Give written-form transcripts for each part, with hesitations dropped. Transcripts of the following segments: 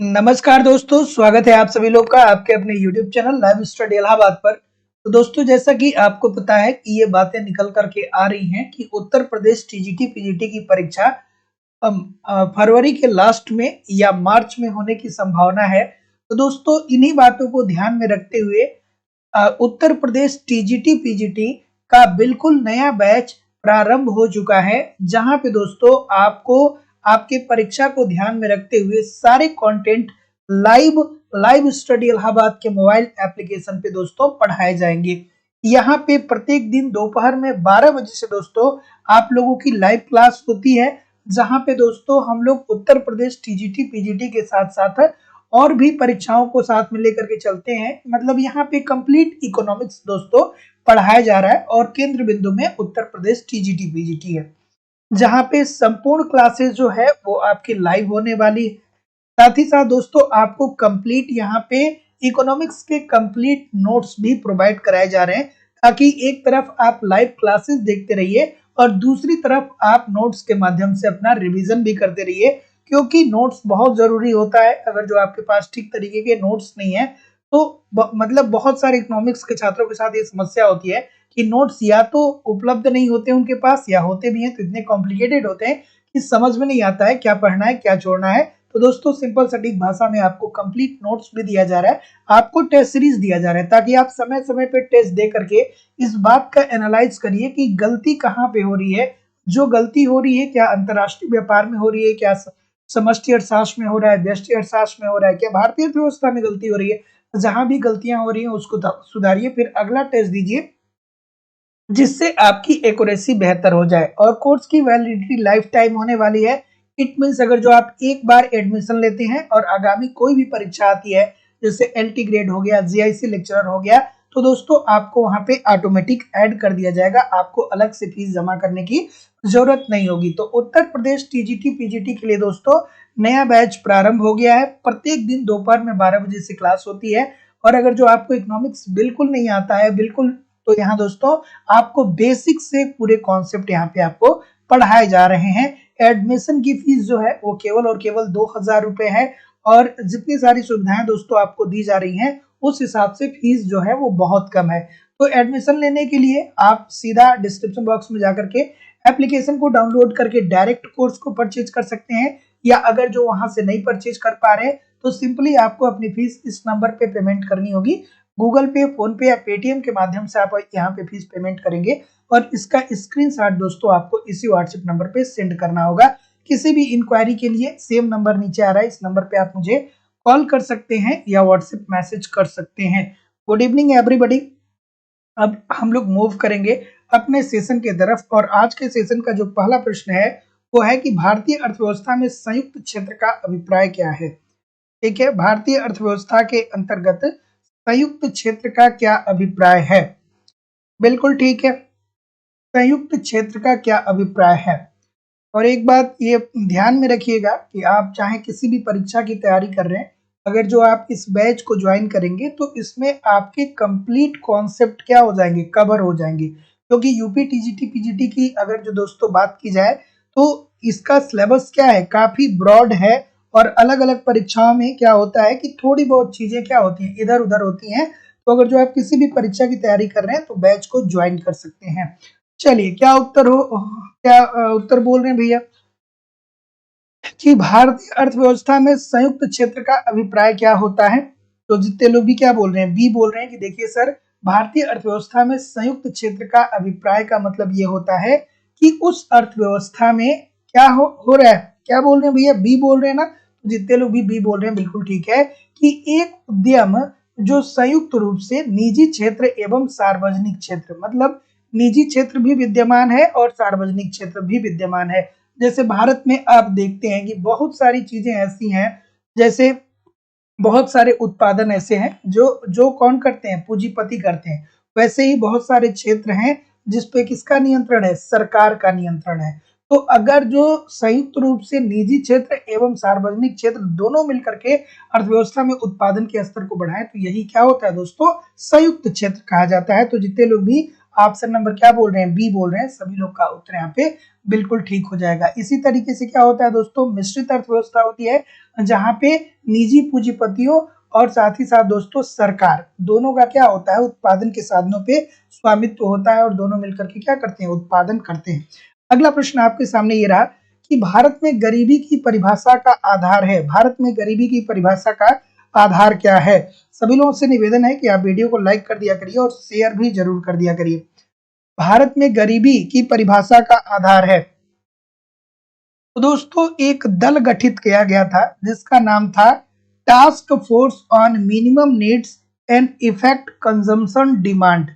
नमस्कार दोस्तों, स्वागत है आप सभी लोग का आपके अपने YouTube channel live study Allahabad पर। तो दोस्तों, जैसा कि आपको पता है कि ये बातें निकल कर के आ रही हैं कि उत्तर प्रदेश टीजीटी पीजीटी की परीक्षा फरवरी के लास्ट में या मार्च में होने की संभावना है। तो दोस्तों, इन्हीं बातों को ध्यान में रखते हुए उत्तर प्रदेश टीजीटी पीजीटी का बिल्कुल नया बैच प्रारंभ हो चुका है, जहां पे दोस्तों आपको आपके परीक्षा को ध्यान में रखते हुए सारे content live live study Allahabad के मोबाइल एप्लीकेशन पे दोस्तों पढ़ाए जाएंगे। यहाँ पे प्रत्येक दिन दोपहर में 12 बजे से दोस्तों आप लोगों की लाइव क्लास होती है, जहां पे दोस्तों हम लोग उत्तर प्रदेश टीजीटी पीजीटी के साथ साथ और भी परीक्षाओं को साथ में लेकर के चलते हैं। मतलब यहाँ पे कंप्लीट इकोनॉमिक्स दोस्तों पढ़ाया जा रहा है और केंद्र बिंदु में उत्तर प्रदेश टीजीटी पीजीटी है, जहाँ पे संपूर्ण क्लासेस जो है वो आपकी लाइव होने वाली है। साथ ही साथ दोस्तों आपको कंप्लीट यहाँ पे इकोनॉमिक्स के कंप्लीट नोट्स भी प्रोवाइड कराए जा रहे हैं, ताकि एक तरफ आप लाइव क्लासेस देखते रहिए और दूसरी तरफ आप नोट्स के माध्यम से अपना रिवीजन भी करते रहिए, क्योंकि नोट्स बहुत जरूरी होता है। अगर जो आपके पास ठीक तरीके के नोट्स नहीं है तो मतलब बहुत सारे इकोनॉमिक्स के छात्रों के साथ ये समस्या होती है कि नोट्स या तो उपलब्ध नहीं होते उनके पास, या होते भी हैं तो इतने कॉम्प्लिकेटेड होते हैं कि समझ में नहीं आता है क्या पढ़ना है क्या छोड़ना है। तो दोस्तों सिंपल सटीक भाषा में आपको कंप्लीट नोट्स भी दिया जा रहा है, आपको टेस्ट सीरीज दिया जा रहा है, ताकि आप समय समय पे टेस्ट दे करके इस बात का एनालाइज करिए कि गलती कहाँ पे हो रही है। जो गलती हो रही है, क्या अंतरराष्ट्रीय व्यापार में हो रही है, क्या समष्टि अर्थशास्त्र में हो रहा है, व्यष्टि अर्थशास्त्र में हो रहा है, क्या भारतीय अर्थव्यवस्था में गलती हो रही है। जहां भी गलतियां हो रही हैं उसको सुधारिए, फिर अगला टेस्ट दीजिए जिससे आपकी एक्यूरेसी बेहतर हो जाए। और कोर्स की वैलिडिटी लाइफ टाइम होने वाली है। इट मीन्स अगर जो आप एक बार एडमिशन लेते हैं और आगामी कोई भी परीक्षा आती है, जैसे एलटी ग्रेड हो गया, जीआईसी लेक्चरर हो गया, तो दोस्तों आपको वहां पे ऑटोमेटिक ऐड कर दिया जाएगा, आपको अलग से फीस जमा करने की जरूरत नहीं होगी। तो उत्तर प्रदेश टीजीटी पीजीटी के लिए दोस्तों नया बैच प्रारंभ हो गया है। प्रत्येक दिन दोपहर में 12 बजे से क्लास होती है। और अगर जो आपको इकोनॉमिक्स बिल्कुल नहीं आता है बिल्कुल, तो यहाँ दोस्तों आपको बेसिक से पूरे कॉन्सेप्ट यहाँ पे आपको पढ़ाए जा रहे हैं। एडमिशन की फीस जो है वो केवल और केवल 2000 रुपए है, और जितनी सारी सुविधाएं दोस्तों आपको दी जा रही हैं उस हिसाब से फीस जो है वो बहुत कम है। तो एडमिशन लेने के लिए आप सीधा डिस्क्रिप्शन बॉक्स में जाकर के एप्लीकेशन को डाउनलोड करके डायरेक्ट कोर्स को परचेज कर सकते हैं, या अगर जो वहां से नहीं परचेज कर पा रहे तो सिंपली आपको अपनी फीस इस नंबर पे पेमेंट करनी होगी। गूगल पे, फोन पे या पेटीएम के माध्यम से आप यहाँ पे फीस पेमेंट करेंगे, और इसका स्क्रीनशॉट दोस्तों आपको इसी व्हाट्सएप नंबर पे सेंड करना होगा। किसी भी इंक्वायरी के लिए सेम नंबर नीचे आ रहा है, इस नंबर पे आप मुझे कॉल कर सकते हैं या व्हाट्सएप मैसेज कर सकते हैं। Good evening everybody. अब हम लोग मूव करेंगे अपने सेशन के तरफ, और आज के सेशन का जो पहला प्रश्न है वो है कि भारतीय अर्थव्यवस्था में संयुक्त क्षेत्र का अभिप्राय क्या है। ठीक है, भारतीय अर्थव्यवस्था के अंतर्गत संयुक्त क्षेत्र का क्या अभिप्राय है। बिल्कुल ठीक है, संयुक्त क्षेत्र का क्या अभिप्राय है। और एक बात ये ध्यान में रखिएगा कि आप चाहे किसी भी परीक्षा की तैयारी कर रहे हैं, अगर जो आप इस बैच को ज्वाइन करेंगे तो इसमें आपके कंप्लीट कॉन्सेप्ट क्या हो जाएंगे, कवर हो जाएंगे। क्योंकि यूपी टीजीटी पीजीटी की अगर जो दोस्तों बात की जाए तो इसका सिलेबस क्या है, काफी ब्रॉड है। और अलग अलग परीक्षाओं में क्या होता है कि थोड़ी बहुत चीजें क्या होती हैं, इधर उधर होती हैं। तो अगर जो आप किसी भी परीक्षा की तैयारी कर रहे हैं तो बैच को ज्वाइन कर सकते हैं। चलिए, क्या उत्तर बोल रहे हैं भैया कि भारतीय अर्थव्यवस्था में संयुक्त क्षेत्र का अभिप्राय क्या होता है। तो जितने लोग भी क्या बोल रहे हैं, बी बोल रहे हैं कि देखिए सर, भारतीय अर्थव्यवस्था में संयुक्त क्षेत्र का अभिप्राय का मतलब ये होता है कि उस अर्थव्यवस्था में क्या हो रहा है। क्या बोल रहे हैं भैया, बी बोल रहे हैं ना। तो जितने लोग भी बी बोल रहे हैं बिल्कुल ठीक है, कि एक उद्यम जो संयुक्त रूप से निजी क्षेत्र एवं सार्वजनिक क्षेत्र, मतलब निजी क्षेत्र भी विद्यमान है और सार्वजनिक क्षेत्र भी विद्यमान है। जैसे भारत में आप देखते हैं कि बहुत सारी चीजें ऐसी हैं, जैसे बहुत सारे उत्पादन ऐसे हैं जो जो कौन करते हैं, पूंजीपति करते हैं। वैसे ही बहुत सारे क्षेत्र हैं जिसपे किसका नियंत्रण है, सरकार का नियंत्रण है। तो अगर जो संयुक्त रूप से निजी क्षेत्र एवं सार्वजनिक क्षेत्र दोनों मिलकर के अर्थव्यवस्था में उत्पादन के स्तर को बढ़ाएं, तो यही क्या होता है दोस्तों, संयुक्त क्षेत्र कहा जाता है। तो जितने लोग भी ऑप्शन नंबर क्या बोल रहे हैं, बी बोल रहे हैं। सभी लोग का उत्तर यहाँ पे बिल्कुल ठीक हो जाएगा। इसी तरीके से क्या होता है दोस्तों, मिश्रित अर्थव्यवस्था होती है, जहां पे निजी पूंजीपतियों और साथ ही साथ दोस्तों सरकार दोनों का क्या होता है, उत्पादन के साधनों पे स्वामित्व होता है और दोनों मिलकर के क्या करते हैं, उत्पादन करते हैं। अगला प्रश्न आपके सामने ये रहा कि भारत में गरीबी की परिभाषा का आधार है, भारत में गरीबी की परिभाषा का आधार क्या है। सभी लोगों से निवेदन है कि आप वीडियो को लाइक कर दिया करिए और शेयर भी जरूर कर दिया करिए। भारत में गरीबी की परिभाषा का आधार है, तो दोस्तों एक दल गठित किया गया था जिसका नाम था task force on minimum needs and effect consumption demand.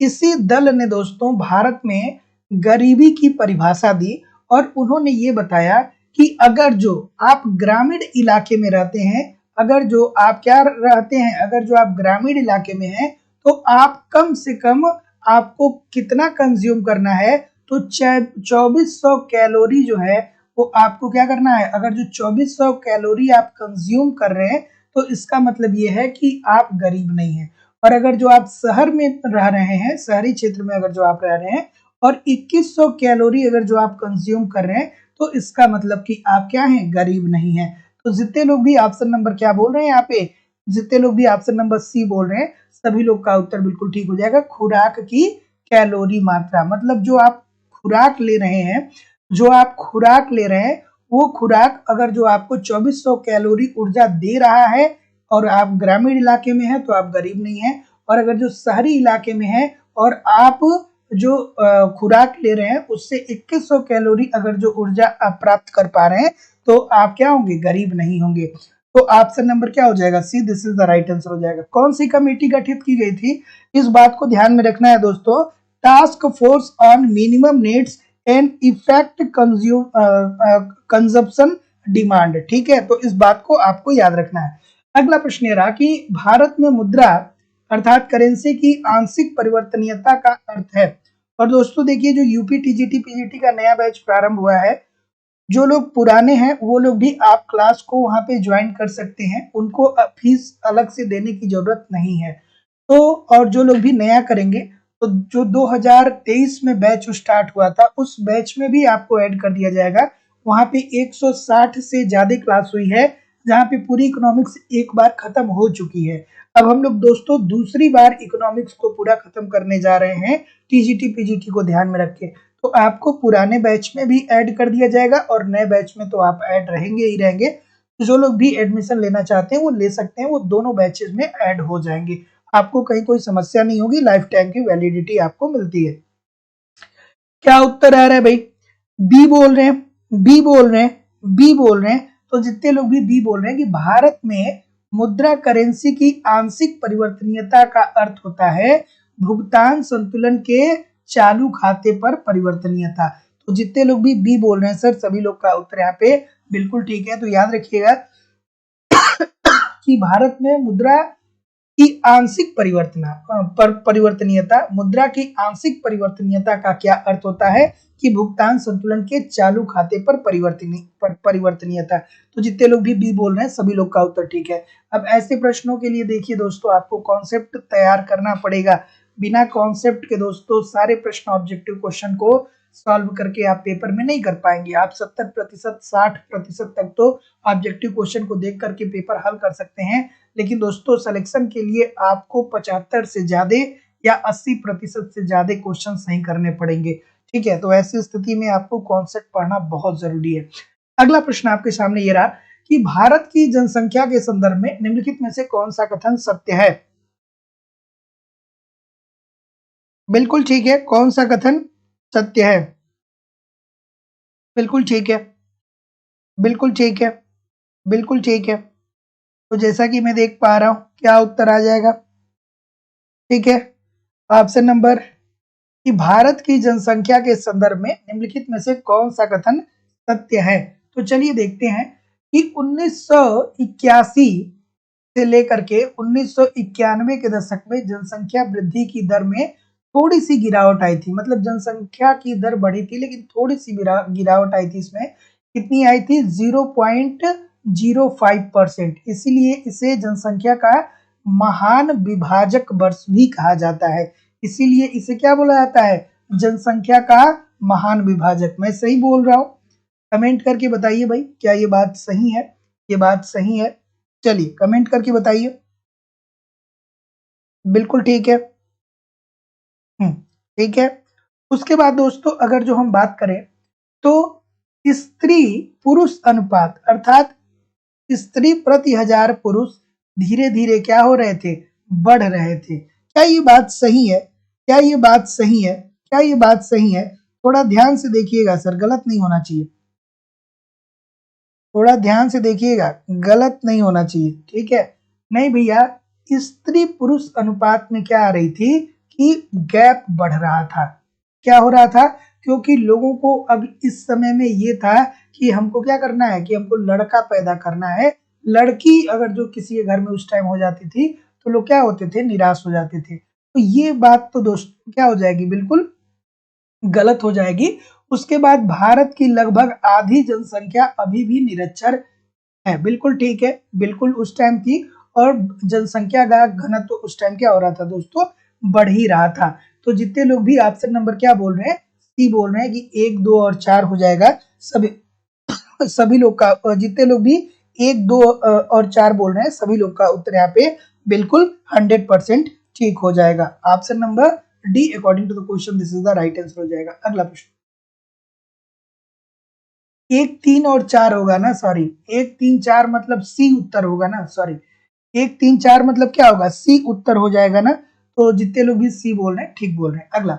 इसी दल ने दोस्तों भारत में गरीबी की परिभाषा दी और उन्होंने ये बताया कि अगर जो आप ग्रामीण इलाके में रहते हैं, अगर जो आप क्या रहते हैं, अगर जो आप ग्रामीण इलाके में हैं, तो आप कम से कम आपको कितना कंज्यूम करना है, तो 2400 कैलोरी जो है वो आपको क्या करना है। अगर जो 2400 कैलोरी आप कंज्यूम कर रहे हैं तो इसका मतलब ये है कि आप गरीब नहीं हैं। और अगर जो आप शहर में रह रहे हैं, शहरी क्षेत्र में अगर जो आप रह रहे हैं और 2100 कैलोरी अगर जो आप कंज्यूम कर रहे हैं, तो इसका मतलब कि आप क्या हैं, गरीब नहीं हैं। तो जितने लोग भी ऑप्शन नंबर क्या बोल रहे हैं यहाँ पे, जितने लोग भी ऑप्शन नंबर सी बोल रहे हैं, सभी लोग का उत्तर बिल्कुल ठीक हो जाएगा। खुराक की कैलोरी मात्रा, मतलब जो आप खुराक ले रहे हैं, जो आप खुराक ले रहे हैं वो खुराक अगर जो आपको 2400 कैलोरी ऊर्जा दे रहा है और आप ग्रामीण इलाके में हैं तो आप गरीब नहीं हैं, और अगर जो शहरी इलाके में है और आप जो खुराक ले रहे हैं उससे 2100 कैलोरी अगर जो ऊर्जा आप प्राप्त कर पा रहे हैं तो आप क्या होंगे, गरीब नहीं होंगे। तो ऑप्शन नंबर क्या हो जाएगा, C, this is the right answer हो जाएगा। कौन सी कमेटी गठित की गई थी, इस बात को ध्यान में रखना है दोस्तों, task force on minimum needs and effect consumption demand. ठीक है, तो इस बात को आपको याद रखना है। अगला प्रश्न ये रहा कि भारत में मुद्रा अर्थात करेंसी की आंशिक परिवर्तनीयता का अर्थ है। और दोस्तों देखिए, जो यूपी टीजीटी पीजीटी का नया बैच प्रारंभ हुआ है, जो लोग पुराने हैं वो लोग भी आप क्लास को वहां पे ज्वाइन कर सकते हैं, उनको फीस अलग से देने की जरूरत नहीं है। तो और जो लोग भी नया करेंगे, तो जो 2023 में बैच स्टार्ट हुआ था उस बैच में भी आपको ऐड कर दिया जाएगा। वहां पे 160 से ज्यादा क्लास हुई है, जहां पे पूरी इकोनॉमिक्स एक बार खत्म हो चुकी है। अब हम लोग दोस्तों दूसरी बार इकोनॉमिक्स को पूरा खत्म करने जा रहे हैं, टीजीटी पीजीटी को ध्यान में रख के। तो आपको पुराने बैच में भी ऐड कर दिया जाएगा और नए बैच में तो आप ऐड रहेंगे ही रहेंगे। तो जो लोग भी एडमिशन लेना चाहते हैं वो ले सकते हैं, वो दोनों बैचेस में ऐड हो जाएंगे, आपको कहीं कोई समस्या नहीं होगी, लाइफ टाइम की वैलिडिटी आपको मिलती है। क्या उत्तर आ रहा है भाई, बी बोल रहे हैं, बी बोल रहे हैं, बी बोल रहे हैं। तो जितने लोग भी बी बोल रहे हैं कि भारत में मुद्रा करेंसी की आंशिक परिवर्तनीयता का अर्थ होता है भुगतान संतुलन के चालू खाते पर परिवर्तनीयता। तो जितने लोग भी बी बोल रहे हैं सर, सभी लोग का उत्तर यहाँ पे बिल्कुल ठीक है। तो याद रखिएगा कि भारत में मुद्रा की आंशिक परिवर्तनीयता, मुद्रा की आंशिक परिवर्तनीयता का क्या अर्थ होता है कि भुगतान संतुलन के चालू खाते पर परिवर्तनीयता। तो जितने लोग भी बी बोल रहे हैं सभी लोग का उत्तर ठीक है। अब ऐसे प्रश्नों के लिए देखिए दोस्तों, आपको कॉन्सेप्ट तैयार करना पड़ेगा। बिना कॉन्सेप्ट के दोस्तों सारे प्रश्न ऑब्जेक्टिव क्वेश्चन को सॉल्व करके आप पेपर में नहीं कर पाएंगे। आप 70% 60% तक तो ऑब्जेक्टिव क्वेश्चन को देख करके पेपर हल कर सकते हैं, लेकिन दोस्तों सिलेक्शन के लिए आपको 75 से ज्यादा या 80% से ज्यादा क्वेश्चन सही करने पड़ेंगे। ठीक है, तो ऐसी स्थिति में आपको कॉन्सेप्ट पढ़ना बहुत जरूरी है। अगला प्रश्न आपके सामने ये रहा कि भारत की जनसंख्या के संदर्भ में निम्नलिखित में से कौन सा कथन सत्य है। बिल्कुल ठीक है, कौन सा कथन सत्य है, बिल्कुल ठीक है, बिल्कुल ठीक है, बिल्कुल ठीक है। तो जैसा कि मैं देख पा रहा हूं, क्या उत्तर आ जाएगा, ठीक है। ऑप्शन नंबर कि भारत की जनसंख्या के संदर्भ में निम्नलिखित में से कौन सा कथन सत्य है। तो चलिए देखते हैं कि 1981 से लेकर के 1991 के दशक में जनसंख्या वृद्धि की दर में थोड़ी सी गिरावट आई थी, मतलब जनसंख्या की दर बढ़ी थी लेकिन थोड़ी सी गिरावट आई थी। इसमें कितनी आई थी, 0.05%। इसीलिए इसे जनसंख्या का महान विभाजक वर्ष भी कहा जाता है। इसीलिए इसे क्या बोला जाता है, जनसंख्या का महान विभाजक। मैं सही बोल रहा हूँ? कमेंट करके बताइए भाई, क्या ये बात सही है? ये बात सही है? चलिए कमेंट करके बताइए। बिल्कुल ठीक है। ठीक है। उसके बाद दोस्तों अगर जो हम बात करें तो स्त्री पुरुष अनुपात अर्थात स्त्री प्रति हजार पुरुष धीरे धीरे क्या हो रहे थे, बढ़ रहे थे। क्या ये बात सही है? क्या ये बात सही है? क्या ये बात सही है? थोड़ा ध्यान से देखिएगा सर, गलत नहीं होना चाहिए। थोड़ा ध्यान से देखिएगा, गलत नहीं होना चाहिए, ठीक है? नहीं भैया, स्त्री पुरुष अनुपात में क्या आ रही थी कि गैप बढ़ रहा था। क्या हो रहा था? क्योंकि लोगों को अब इस समय में ये था कि हमको क्या करना है कि हमको लड़का पैदा करना है। लड़की अगर जो किसी के घर में उस टाइम हो जाती थी तो लोग क्या होते थे, निराश हो जाते थे। तो ये बात तो दोस्तों क्या हो जाएगी, बिल्कुल गलत हो जाएगी। उसके बाद भारत की लगभग आधी जनसंख्या अभी भी निरक्षर है। बिल्कुल ठीक है, बिल्कुल उस टाइम थी। और जनसंख्या का घनत्व तो उस टाइम क्या हो रहा था दोस्तों, बढ़ ही रहा था। तो जितने लोग भी ऑप्शन नंबर क्या बोल रहे हैं, सी बोल रहे हैं कि 1, 2 और 4 हो जाएगा। सभी सभी लोग का, जितने लोग भी 1, 2 और 4 बोल रहे हैं, सभी लोग का उत्तर यहाँ पे बिल्कुल 100% ठीक हो जाएगा। Option number D according to the question this is the right answer हो जाएगा। अगला प्रश्न, 1, 3 और 4 होगा ना, सॉरी 1, 3, 4 मतलब सी उत्तर होगा ना, सॉरी 1, 3, 4 मतलब क्या होगा, सी उत्तर हो जाएगा ना। तो जितने लोग भी सी बोल रहे हैं ठीक बोल रहे हैं। अगला,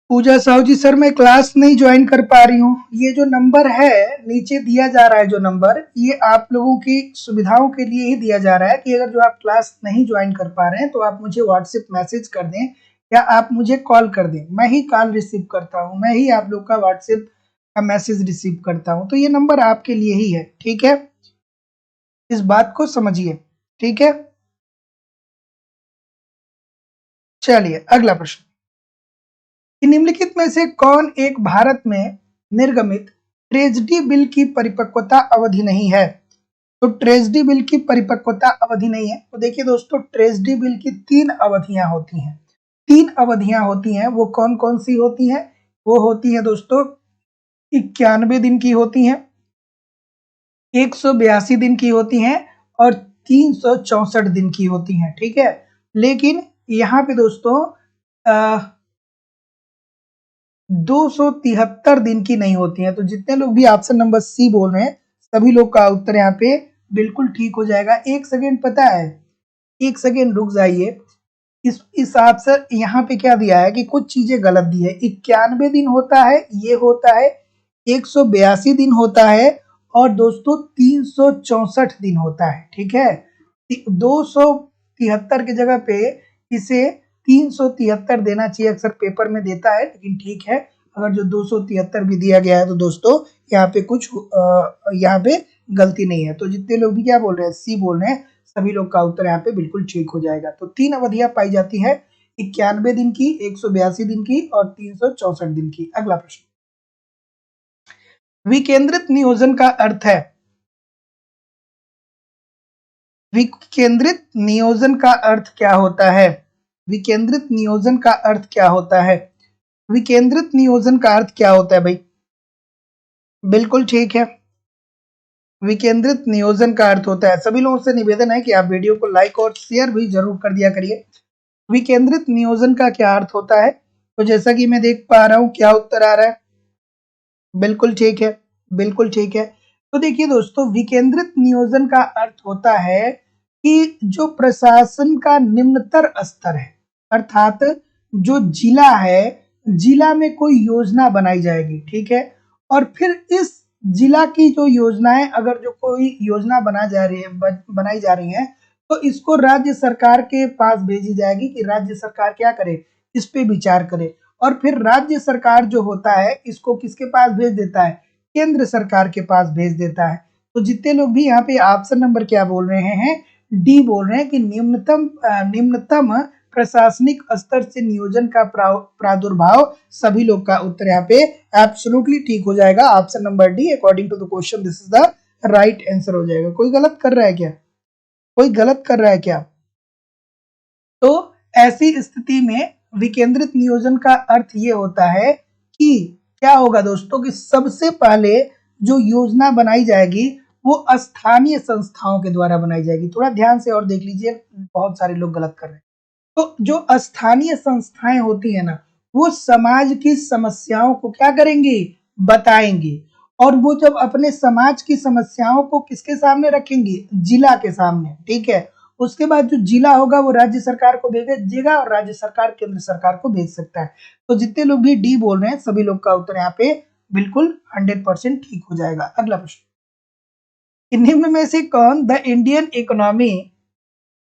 पूजा साहू जी, सर मैं क्लास नहीं ज्वाइन कर पा रही हूँ। ये जो नंबर है नीचे दिया जा रहा है, जो नंबर, ये आप लोगों की सुविधाओं के लिए ही दिया जा रहा है कि अगर जो आप क्लास नहीं ज्वाइन कर पा रहे हैं तो आप मुझे व्हाट्सएप मैसेज कर दें या आप मुझे कॉल कर दें। मैं ही कॉल रिसीव करता हूँ, मैं ही आप लोग का व्हाट्सएप का मैसेज रिसीव करता हूँ। तो ये नंबर आपके लिए ही है, ठीक है? इस बात को समझिए, ठीक है? चलिए अगला प्रश्न, कि निम्नलिखित में से कौन एक भारत में निर्गमित ट्रेजडी बिल की परिपक्वता अवधि नहीं है? तो ट्रेजडी बिल की परिपक्वता अवधि नहीं है। तो देखिए दोस्तों, ट्रेजडी बिल की 3 अवधियां होती हैं। 3 अवधियां होती हैं, वो कौन कौन सी होती हैं? वो होती है दोस्तों 91 दिन की होती हैं, 182 दिन की होती हैं और 364 दिन की होती हैं, ठीक है? लेकिन यहाँ पे दोस्तों 273 दिन की नहीं होती हैं। तो जितने लोग भी ऑप्शन नंबर सी बोल रहे हैं, सभी लोग का उत्तर यहाँ पे बिल्कुल ठीक हो जाएगा। 1 सेकेंड, पता है, 1 सेकेंड रुक जाइए। इस ऑप्शन यहाँ पे क्या दिया है कि कुछ चीजें गलत दी है। 91 दिन होता है, ये होता है, 182 दिन होता है और दोस्तों 364 दिन होता है, ठीक है? 273 की जगह पे इसे 373 देना चाहिए, अक्सर पेपर में देता है, लेकिन ठीक है, अगर जो 273 भी दिया गया है तो दोस्तों यहाँ पे कुछ यहाँ पे गलती नहीं है। तो जितने लोग भी क्या बोल रहे हैं, सी बोल रहे हैं, सभी लोग का उत्तर यहाँ पे बिल्कुल ठीक हो जाएगा। तो 3 अवधियां पाई जाती है, 91 दिन की, 182 दिन की और 364 दिन की। अगला प्रश्न, विकेंद्रित नियोजन का अर्थ है, विकेंद्रित नियोजन का अर्थ क्या होता है? विकेंद्रित नियोजन का अर्थ क्या होता है? विकेंद्रित नियोजन का अर्थ क्या होता है भाई? बिल्कुल ठीक है, विकेंद्रित नियोजन का अर्थ होता है, सभी लोगों से निवेदन है कि आप वीडियो को लाइक और शेयर भी जरूर कर दिया करिए। विकेंद्रित नियोजन का क्या अर्थ होता है? तो जैसा कि मैं देख पा रहा हूं, क्या उत्तर आ रहा है? बिल्कुल ठीक है, बिल्कुल ठीक है। तो देखिए दोस्तों, विकेंद्रित नियोजन का अर्थ होता है कि जो प्रशासन का निम्नतर स्तर है, अर्थात जो जिला है, जिला में कोई योजना बनाई जाएगी, ठीक है? और फिर इस जिला की जो योजनाएं, अगर जो कोई योजना बनाई जा रही है, तो इसको राज्य सरकार के पास भेजी जाएगी कि राज्य सरकार क्या करे, इस पे विचार करे। और फिर राज्य सरकार जो होता है, इसको किसके पास भेज देता है? केंद्र सरकार के पास भेज देता है। तो जितने लोग भी यहाँ पे ऑप्शन नंबर क्या बोल रहे हैं, डी बोल रहे हैं कि निम्नतम प्रशासनिक स्तर से नियोजन का प्रादुर्भाव, सभी लोग का उत्तर यहाँ पे एब्सोल्युटली ठीक हो जाएगा। Option number D according to the question this is the right answer हो जाएगा। कोई गलत कर रहा है क्या? कोई गलत कर रहा है क्या? तो ऐसी स्थिति में विकेंद्रित नियोजन का अर्थ ये होता है कि क्या होगा दोस्तों कि सबसे पहले जो योजना बनाई जाएगी वो स्थानीय संस्थाओं के द्वारा बनाई जाएगी। थोड़ा ध्यान से और देख लीजिए, बहुत सारे लोग गलत कर रहे हैं। तो जो स्थानीय संस्थाएं होती है ना, वो समाज की समस्याओं को क्या करेंगी, बताएंगी। और वो जब अपने समाज की समस्याओं को किसके सामने रखेंगी, जिला के सामने, ठीक है। उसके बाद जो जिला होगा वो राज्य सरकार को भेजेगा और राज्य सरकार केंद्र सरकार को भेज सकता है। तो जितने लोग भी डी बोल रहे हैं सभी लोग का उत्तर यहाँ पे बिल्कुल 100% ठीक हो जाएगा। अगला प्रश्न, निम्न में से कौन द इंडियन इकोनॉमी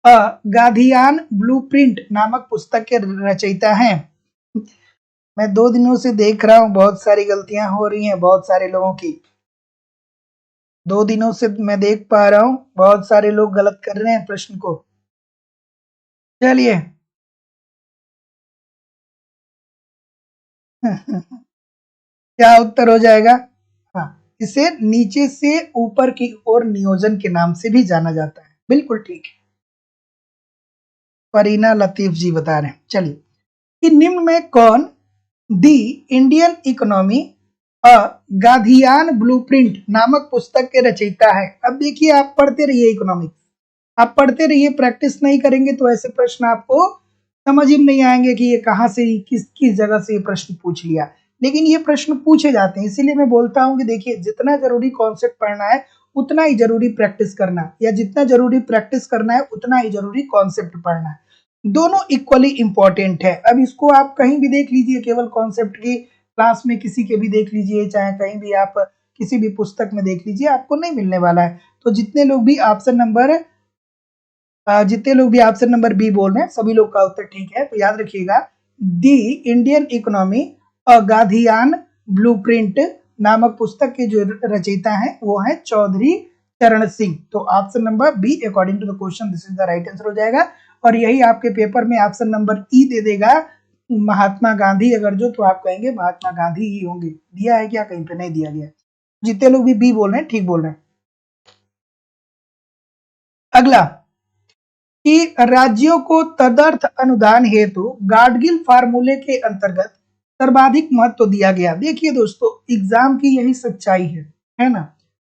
गांधीयान ब्लूप्रिंट नामक पुस्तक के रचयिता हैं? मैं 2 दिनों से देख रहा हूं बहुत सारी गलतियां हो रही हैं बहुत सारे लोगों की। 2 दिनों से मैं देख पा रहा हूं बहुत सारे लोग गलत कर रहे हैं प्रश्न को। चलिए क्या उत्तर हो जाएगा? हाँ, इसे नीचे से ऊपर की ओर नियोजन के नाम से भी जाना जाता है। बिल्कुल ठीक है, फरीना लतीफ जी बता रहे हैं। चलिए, कि निम्न में कौन दी इंडियन इकोनॉमी अ गांधीयान ब्लूप्रिंट नामक पुस्तक के रचयिता है? अब देखिए, आप पढ़ते रहिए इकोनॉमिक्स, आप पढ़ते रहिए, प्रैक्टिस नहीं करेंगे तो ऐसे प्रश्न आपको समझ ही नहीं आएंगे कि ये कहाँ से किस किस जगह से ये प्रश्न पूछ लिया। लेकिन ये प्रश्न पूछे जाते हैं, इसीलिए मैं बोलता हूँ कि देखिए, जितना जरूरी कॉन्सेप्ट पढ़ना है उतना ही जरूरी प्रैक्टिस करना, या जितना जरूरी प्रैक्टिस करना है उतना ही जरूरी कॉन्सेप्ट पढ़ना है। दोनों इक्वली इंपॉर्टेंट है। अब इसको आप कहीं भी देख लीजिए, केवल कॉन्सेप्ट की क्लास में किसी के भी देख लीजिए, चाहे कहीं भी आप किसी भी पुस्तक में देख लीजिए, आपको नहीं मिलने वाला है। तो जितने लोग भी ऑप्शन नंबर बी बोल रहे हैं सभी लोग का उत्तर ठीक है। तो याद रखिएगा, दी इंडियन इकोनॉमी अ गांधीयान ब्लूप्रिंट नामक पुस्तक के जो रचयिता हैं वो है चौधरी चरण सिंह। तो option number B according to the question this is the right answer हो जाएगा। और यही आपके पेपर में ऑप्शन नंबर ई दे देगा महात्मा गांधी, अगर जो तो आप कहेंगे महात्मा गांधी ही होंगे। दिया है क्या? कहीं पे नहीं दिया गया। जितने लोग भी बी बोल रहे हैं ठीक बोल रहे हैं। अगला, कि राज्यों को तदर्थ अनुदान हेतु गाडगिल फार्मूले के अंतर्गत सर्वाधिक महत्व दिया गया। देखिए दोस्तों, एग्जाम की यही सच्चाई है ना।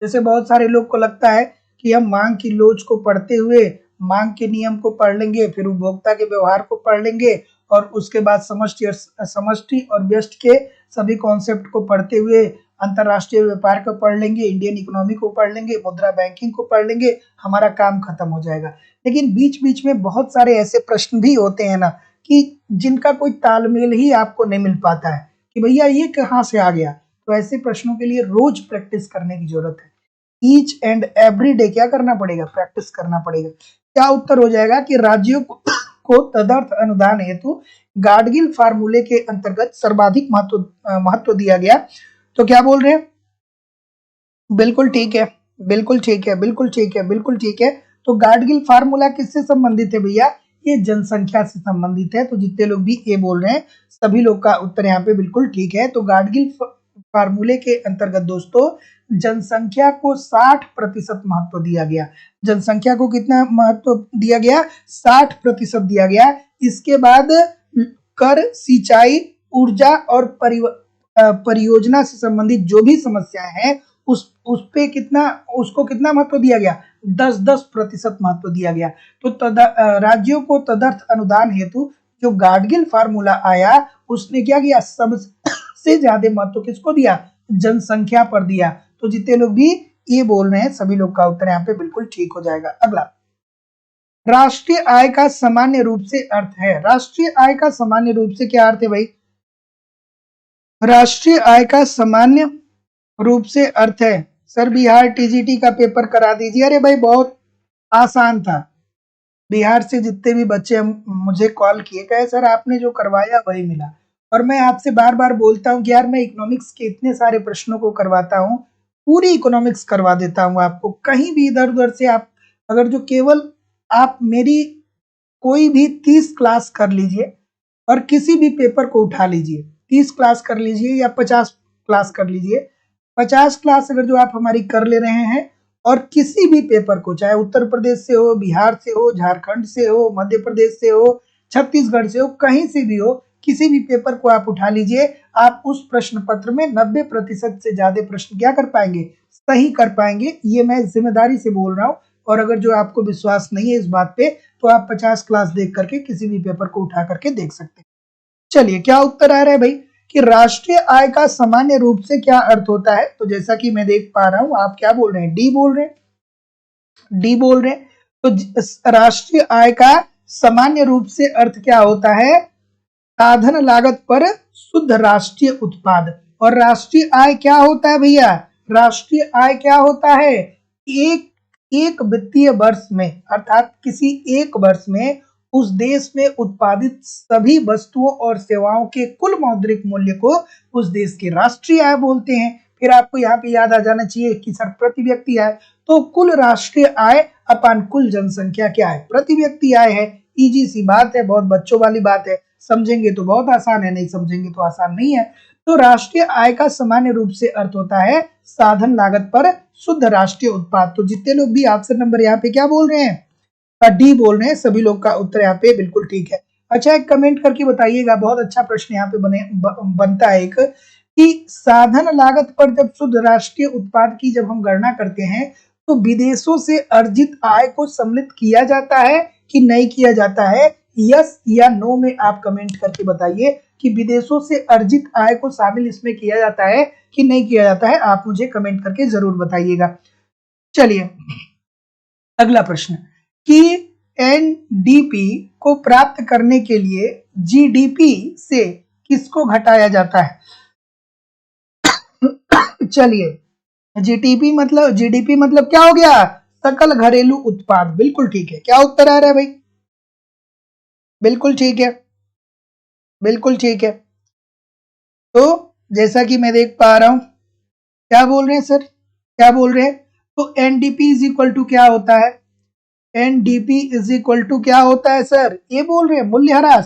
जैसे बहुत सारे लोग को लगता है कि हम मांग की लोच को पढ़ते हुए मांग के नियम को पढ़ लेंगे, फिर उपभोक्ता के व्यवहार को पढ़ लेंगे, और उसके बाद समष्टि और व्यष्टि के सभी कॉन्सेप्ट को पढ़ते हुए अंतरराष्ट्रीय व्यापार को पढ़ लेंगे, इंडियन इकोनॉमी को पढ़ लेंगे, मुद्रा बैंकिंग को पढ़ लेंगे, हमारा काम खत्म हो जाएगा। लेकिन बीच बीच में बहुत सारे ऐसे प्रश्न भी होते हैं ना कि जिनका कोई तालमेल ही आपको नहीं मिल पाता है कि भैया ये कहाँ से आ गया। तो ऐसे प्रश्नों के लिए रोज प्रैक्टिस करने की जरूरत है। ईच एंड एवरी डे क्या करना पड़ेगा? प्रैक्टिस करना पड़ेगा। क्या उत्तर हो जाएगा कि राज्यों को तदर्थ अनुदान हेतु गाडगिल फार्मूले के अंतर्गत सर्वाधिक महत्व दिया गया। तो क्या बोल रहे हैं? बिल्कुल ठीक है, बिल्कुल ठीक है, बिल्कुल ठीक है, बिल्कुल ठीक है। तो गाडगिल फार्मूला किससे संबंधित है भैया? ये जनसंख्या से संबंधित है। तो जितने लोग भी ए बोल रहे हैं सभी लोग का उत्तर यहाँ पे बिल्कुल ठीक है। तो गाडगिल फार्मूले के अंतर्गत दोस्तों जनसंख्या को 60% महत्व दिया गया। जनसंख्या को कितना महत्व दिया गया? 60% दिया गया। इसके बाद कर, सिंचाई, ऊर्जा और परियोजना से संबंधित जो भी समस्याएं हैं उस पे उसको कितना महत्व दिया गया? 10-10% महत्व दिया गया। तो राज्यों को तदर्थ अनुदान हेतु जो गाडगिल फार्मूला आया उसने क्या किया? सबसे ज्यादा महत्व किसको दिया? जनसंख्या पर दिया। तो जितने लोग भी ये बोल रहे हैं सभी लोग का उत्तर यहाँ पे बिल्कुल ठीक हो जाएगा। अगला, राष्ट्रीय आय का सामान्य रूप से अर्थ है। राष्ट्रीय आय का सामान्य रूप से क्या अर्थ है भाई? राष्ट्रीय आय का सामान्य रूप से अर्थ है, सर बिहार टीजीटी का पेपर करा दीजिए। अरे भाई बहुत आसान था। बिहार से जितने भी बच्चे मुझे कॉल किए, कहे सर आपने जो करवाया वही मिला। और मैं आपसे बार बार बोलता हूँ कि यार मैं इकोनॉमिक्स के इतने सारे प्रश्नों को करवाता हूँ, पूरी इकोनॉमिक्स करवा देता हूँ आपको। कहीं भी इधर उधर से आप अगर जो केवल आप मेरी कोई भी 30 क्लास कर लीजिए और किसी भी पेपर को उठा लीजिए, 30 क्लास कर लीजिए या 50 क्लास कर लीजिए, 50 क्लास अगर जो आप हमारी कर ले रहे हैं और किसी भी पेपर को, चाहे उत्तर प्रदेश से हो, बिहार से हो, झारखंड से हो, मध्य प्रदेश से हो, छत्तीसगढ़ से हो, कहीं से भी हो, किसी भी पेपर को आप उठा लीजिए, आप उस प्रश्न पत्र में 90% से ज्यादा प्रश्न क्या कर पाएंगे, सही कर पाएंगे। ये मैं जिम्मेदारी से बोल रहा हूँ। और अगर जो आपको विश्वास नहीं है इस बात पे, तो आप 50 क्लास देख करके किसी भी पेपर को उठा करके देख सकते हैं। चलिए, क्या उत्तर आ रहा है भाई कि राष्ट्रीय आय का सामान्य रूप से क्या अर्थ होता है? तो जैसा कि मैं देख पा रहा हूं, आप क्या बोल रहे हैं, डी बोल रहे हैं, डी बोल रहे हैं। तो राष्ट्रीय आय का सामान्य रूप से अर्थ क्या होता है? साधन लागत पर शुद्ध राष्ट्रीय उत्पाद। और राष्ट्रीय आय क्या होता है भैया? राष्ट्रीय आय क्या होता है? एक एक वित्तीय वर्ष में, अर्थात किसी एक वर्ष में उस देश में उत्पादित सभी वस्तुओं और सेवाओं के कुल मौद्रिक मूल्य को उस देश की राष्ट्रीय आय बोलते हैं। फिर आपको यहाँ पे याद आ जाना चाहिए कि सर प्रति व्यक्ति आय, तो कुल राष्ट्रीय आय अपन कुल जनसंख्या क्या है? प्रति व्यक्ति आय है। इजी सी बात है, बहुत बच्चों वाली बात है, समझेंगे तो बहुत आसान है, नहीं समझेंगे तो आसान नहीं है। तो राष्ट्रीय आय का सामान्य रूप से अर्थ होता है साधन लागत पर शुद्ध राष्ट्रीय उत्पाद। तो जितने लोग भी ऑप्शन नंबर यहाँ पे क्या बोल रहे हैं, डी बोल रहे हैं, सभी लोग का उत्तर यहाँ पे बिल्कुल ठीक है। अच्छा, एक कमेंट करके बताइएगा, बहुत अच्छा प्रश्न यहाँ पे बनता है एक, कि साधन लागत पर जब शुद्ध राष्ट्रीय उत्पाद की जब हम गणना करते हैं, तो विदेशों से अर्जित आय को सम्मिलित किया जाता है कि नहीं किया जाता है? यस या नो में आप कमेंट करके बताइए कि विदेशों से अर्जित आय को शामिल इसमें किया जाता है कि नहीं किया जाता है। आप मुझे कमेंट करके जरूर बताइएगा। चलिए, अगला प्रश्न कि एनडीपी को प्राप्त करने के लिए जीडीपी से किसको घटाया जाता है? चलिए, जीडीपी मतलब क्या हो गया? सकल घरेलू उत्पाद। बिल्कुल ठीक है। क्या उत्तर आ रहा है भाई? बिल्कुल ठीक है, बिल्कुल ठीक है। तो जैसा कि मैं देख पा रहा हूं, क्या बोल रहे हैं सर, क्या बोल रहे हैं? तो एनडीपी इज इक्वल टू क्या होता है? एनडीपी इज इक्वल टू क्या होता है सर? ए बोल रहे हैं, मूल्यह्रास।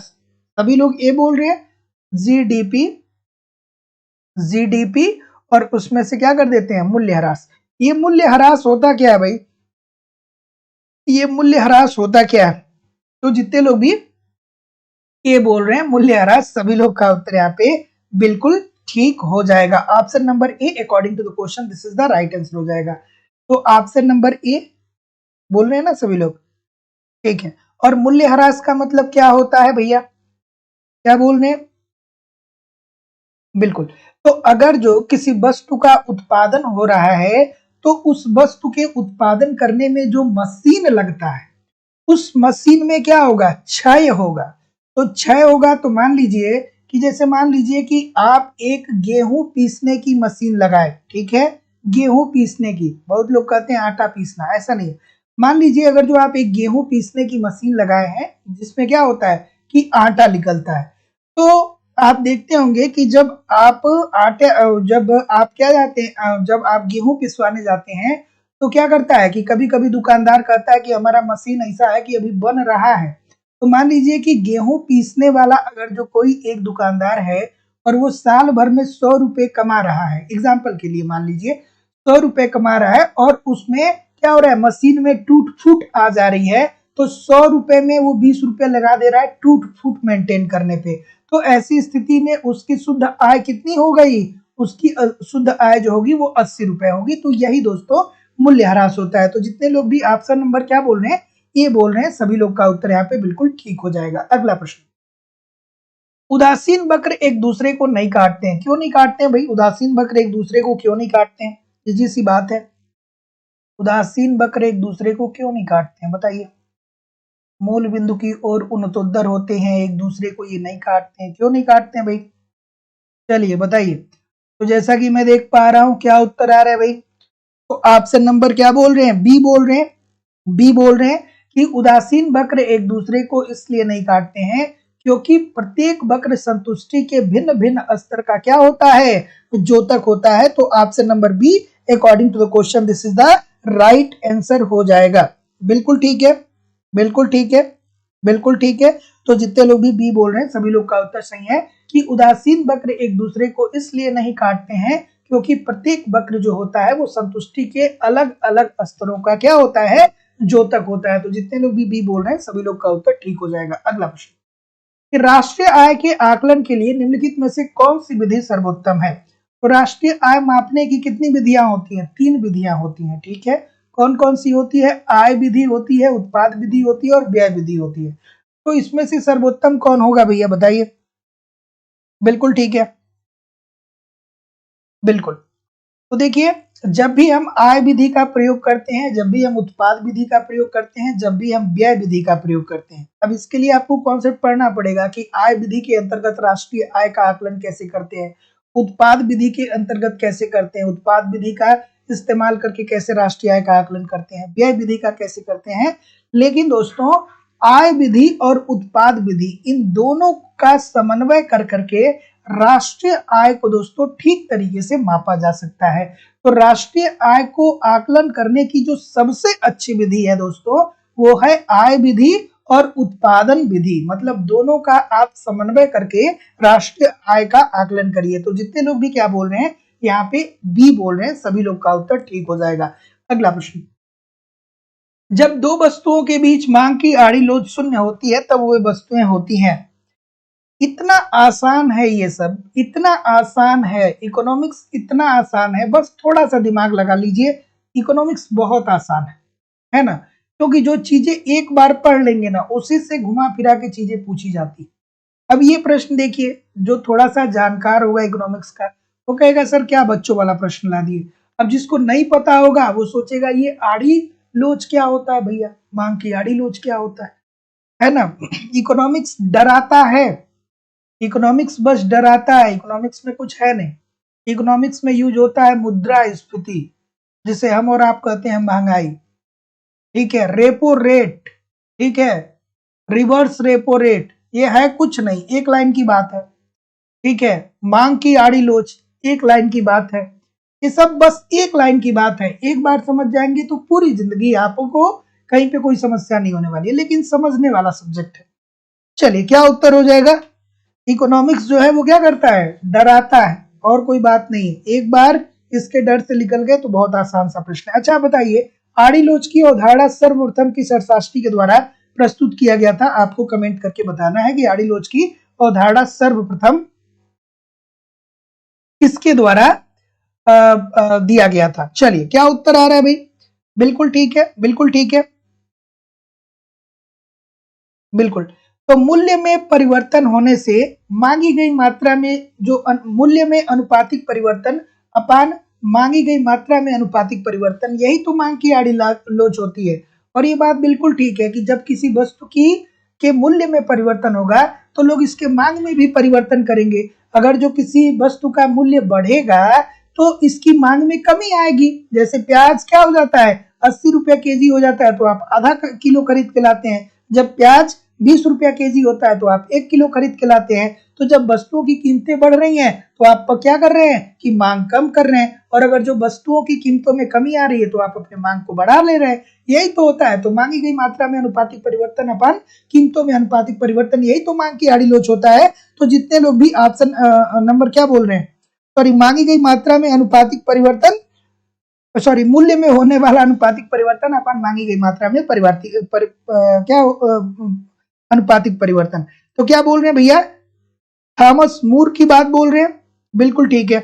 सभी लोग ए बोल रहे हैं। जीडीपी, जीडीपी और उसमें से क्या कर देते हैं, मूल्यह्रास। ये मूल्यह्रास होता क्या है भाई? ये मूल्यह्रास होता क्या है? तो जितने लोग भी ए बोल रहे हैं मूल्यह्रास, सभी लोग का उत्तर यहाँ पे बिल्कुल ठीक हो जाएगा। Option number A according to the question this is the right answer हो जाएगा। तो ऑप्शन नंबर ए बोल रहे हैं ना सभी लोग, ठीक है। और मूल्यह्रास का मतलब क्या होता है भैया, क्या बोल रहे हैं? बिल्कुल, तो अगर जो किसी वस्तु का उत्पादन हो रहा है, तो उस वस्तु के उत्पादन करने में जो मशीन लगता है, उस मशीन में क्या होगा, क्षय होगा। तो क्षय होगा तो मान लीजिए कि जैसे मान लीजिए कि आप एक गेहूं पीसने की मशीन लगाए, ठीक है, गेहूं पीसने की, बहुत लोग कहते हैं आटा पीसना, ऐसा नहीं। मान लीजिए अगर जो आप एक गेहूं पीसने की मशीन लगाए हैं, जिसमें क्या होता है कि आटा निकलता है, तो आप देखते होंगे कि जब आप जब आप क्या जाते हैं, जब आप गेहूं पिसवाने जाते हैं, तो क्या करता है कि कभी कभी दुकानदार कहता है कि हमारा मशीन ऐसा है कि अभी बन रहा है। तो मान लीजिए कि गेहूं पीसने वाला अगर जो कोई एक दुकानदार है और वो साल भर में 100 रुपए कमा रहा है, एग्जाम्पल के लिए मान लीजिए 100 रुपए कमा रहा है, और उसमें क्या हो रहा है, मशीन में टूट फूट आ जा रही है, तो 100 रुपए में वो 20 रुपए लगा दे रहा है टूट फूट मेंटेन करने पे। तो ऐसी स्थिति में उसकी शुद्ध आय कितनी हो गई? उसकी शुद्ध आय जो होगी वो 80 रुपए होगी। तो यही दोस्तों मूल्यह्रास होता है। तो जितने लोग भी ऑप्शन नंबर क्या बोल रहे हैं, ये बोल रहे हैं, सभी लोग का उत्तर यहाँ पे बिल्कुल ठीक हो जाएगा। अगला प्रश्न, उदासीन बकर एक दूसरे को नहीं काटते हैं, क्यों नहीं काटते हैं भाई? उदासीन बकर एक दूसरे को क्यों नहीं काटते हैं? सीधी सी बात है, उदासीन बकर एक दूसरे को क्यों नहीं काटते हैं, बताइए। मूल बिंदु की ओर उन्नतोत्तर होते हैं, एक दूसरे को ये नहीं काटते हैं, क्यों नहीं काटते हैं भाई? चलिए बताइए। तो जैसा कि मैं देख पा रहा हूं, क्या उत्तर आ रहा है भाई? तो ऑप्शन नंबर क्या बोल रहे हैं, बी बोल रहे हैं। बी बोल रहे हैं कि उदासीन वक्र एक दूसरे को इसलिए नहीं काटते हैं क्योंकि प्रत्येक वक्र संतुष्टि के भिन्न भिन्न स्तर का क्या होता है, द्योतक होता है। तो option number B according to the question this is the right answer हो जाएगा। बिल्कुल ठीक है, बिल्कुल ठीक है, बिल्कुल ठीक है। तो जितने लोग भी बी बोल रहे हैं, सभी लोग का उत्तर सही है कि उदासीन वक्र एक दूसरे को इसलिए नहीं काटते हैं क्योंकि प्रत्येक वक्र जो होता है वो संतुष्टि के अलग अलग स्तरों का क्या होता है, द्योतक होता है। तो जितने लोग भी बी बोल रहे हैं सभी लोग का उत्तर ठीक हो जाएगा। अगला प्रश्न कि राष्ट्रीय आय के आकलन के लिए निम्नलिखित में से कौन सी विधि सर्वोत्तम है। तो राष्ट्रीय आय मापने की कितनी विधियां होती हैं, 3 विधियां होती हैं, ठीक है। कौन कौन सी होती है, आय विधि होती है, उत्पाद विधि होती है और व्यय विधि होती है। तो इसमें से सर्वोत्तम कौन होगा भैया बताइए। बिल्कुल ठीक है, बिल्कुल। तो देखिए जब भी हम आय विधि का प्रयोग करते हैं, जब भी हम उत्पाद विधि का प्रयोग करते हैं, जब भी हम व्यय विधि का प्रयोग करते हैं, अब इसके लिए आपको कॉन्सेप्ट पढ़ना पड़ेगा कि आय विधि के अंतर्गत राष्ट्रीय आय का आकलन कैसे करते हैं, उत्पाद विधि के अंतर्गत कैसे करते हैं, उत्पाद विधि का इस्तेमाल करके कैसे राष्ट्रीय आय का आकलन करते हैं, व्यय विधि का कैसे करते हैं। लेकिन दोस्तों आय विधि और उत्पाद विधि इन दोनों का समन्वय कर करके राष्ट्रीय आय को दोस्तों ठीक तरीके से मापा जा सकता है। तो राष्ट्रीय आय को आकलन करने की जो सबसे अच्छी विधि है दोस्तों वो है आय विधि और उत्पादन विधि, मतलब दोनों का आप समन्वय करके राष्ट्रीय आय का आकलन करिए। तो जितने लोग भी क्या बोल रहे हैं यहाँ पे बी बोल रहे हैं सभी लोग का उत्तर ठीक हो जाएगा। अगला प्रश्न, जब दो वस्तुओं के बीच मांग की आड़ी लोच शून्य होती है तब वे वस्तुएं होती हैं। इतना आसान है ये सब, इतना आसान है, इकोनॉमिक्स इतना आसान है, बस थोड़ा सा दिमाग लगा लीजिए। इकोनॉमिक्स बहुत आसान है ना, क्योंकि जो चीजें एक बार पढ़ लेंगे ना उसी से घुमा फिरा के चीजें पूछी जाती। अब ये प्रश्न देखिए, जो थोड़ा सा जानकार होगा इकोनॉमिक्स का वो कहेगा सर क्या बच्चों वाला प्रश्न ला दिए। अब जिसको नहीं पता होगा वो सोचेगा ये आड़ी लोच क्या होता है भैया, मांग की आड़ी लोच क्या होता है ना। इकोनॉमिक्स डराता है, इकोनॉमिक्स बस डराता है, इकोनॉमिक्स में कुछ है नहीं। इकोनॉमिक्स में यूज होता है मुद्रास्फीति, जिसे हम और आप कहते हैं महंगाई, ठीक है, रेपो रेट, ठीक है, रिवर्स रेपो रेट, ये है कुछ नहीं, एक लाइन की बात है, ठीक है। मांग की आड़ी लोच एक लाइन की बात है, ये सब बस एक लाइन की बात है। एक बार समझ जाएंगे तो पूरी जिंदगी आपको कहीं पे कोई समस्या नहीं होने वाली है, लेकिन समझने वाला सब्जेक्ट है। चलिए क्या उत्तर हो जाएगा। इकोनॉमिक्स जो है वो क्या करता है, डराता है, और कोई बात नहीं। एक बार इसके डर से निकल गए तो बहुत आसान सा प्रश्न है। अच्छा बताइए आड़ी लोच की अवधारणा सर्वप्रथम किस अर्थशास्त्री के द्वारा प्रस्तुत किया गया था। आपको कमेंट करके बताना है कि आड़ी लोच की अवधारणा सर्वप्रथम किसके द्वारा दिया गया था। चलिए क्या उत्तर आ रहा है भाई, बिल्कुल ठीक है, बिल्कुल ठीक है, बिल्कुल। तो मूल्य में परिवर्तन होने से मांगी गई मात्रा में जो मूल्य में अनुपातिक परिवर्तन अपान मांगी गई मात्रा में अनुपातिक परिवर्तन, यही तो मांग की आड़ी लोच होती है। और ये बात बिल्कुल ठीक है कि जब किसी वस्तु की के मूल्य में परिवर्तन होगा तो लोग इसके मांग में भी परिवर्तन करेंगे। अगर जो किसी वस्तु का मूल्य बढ़ेगा तो इसकी मांग में कमी आएगी। जैसे प्याज क्या हो जाता है, 80 रुपया केजी हो जाता है तो आप आधा किलो खरीद के लाते हैं। जब प्याज 20 रुपया केजी होता है तो आप 1 किलो खरीद के लाते हैं। तो जब वस्तुओं की कीमतें बढ़ रही हैं तो आप क्या कर रहे हैं कि मांग कम कर रहे हैं, और अगर जो वस्तुओं की कीमतों में कमी आ रही है तो आप अपने मांग को बढ़ा ले रहे हैं। यही तो होता है। तो मांगी गई मात्रा में अनुपातिक परिवर्तन अपन कीमतों में अनुपातिक परिवर्तन, यही तो मांग की आड़ी लोच होता है। तो जितने लोग भी ऑप्शन नंबर क्या बोल रहे हैं, सॉरी, मांगी गई मात्रा में अनुपातिक परिवर्तन, सॉरी, मूल्य में होने वाला अनुपातिक परिवर्तन अपन मांगी गई मात्रा में क्या अनुपातिक परिवर्तन। तो क्या बोल रहे हैं भैया, थॉमस मूर की बात बोल रहे हैं, बिल्कुल ठीक है,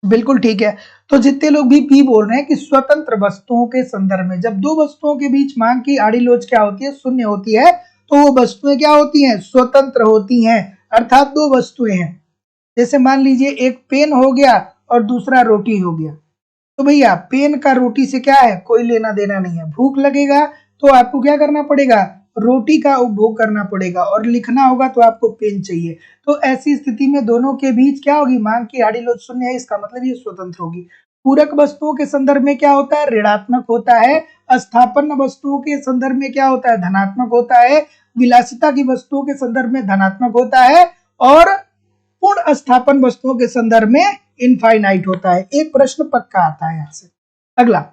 बिल्कुल ठीक है। तो जितने लोग भी पी बोल रहे हैं कि स्वतंत्र वस्तुओं के संदर्भ में जब दो वस्तुओं के बीच मांग की आड़ी लोच क्या होती है, शून्य होती है, तो वो वस्तुएं क्या होती हैं, स्वतंत्र होती हैं। अर्थात दो वस्तुएं हैं, जैसे मान लीजिए एक पेन हो गया और दूसरा रोटी हो गया। तो भैया पेन का रोटी से क्या है, कोई लेना देना नहीं है। भूख लगेगा तो आपको क्या करना पड़ेगा, रोटी का उपभोग करना पड़ेगा, और लिखना होगा तो आपको पेन चाहिए। तो ऐसी स्थिति में दोनों के बीच क्या होगी, मांग की आड़ी लोच शून्य है, इसका मतलब ये स्वतंत्र होगी। पूरक वस्तुओं के संदर्भ में क्या होता है, ऋणात्मक होता है। स्थापन्न वस्तुओं के संदर्भ में क्या होता है, धनात्मक होता है। विलासिता की वस्तुओं के संदर्भ में धनात्मक होता है, और पूर्ण स्थापन वस्तुओं के संदर्भ में इनफाइनाइट होता है। एक प्रश्न पक्का आता है यहां से। अगला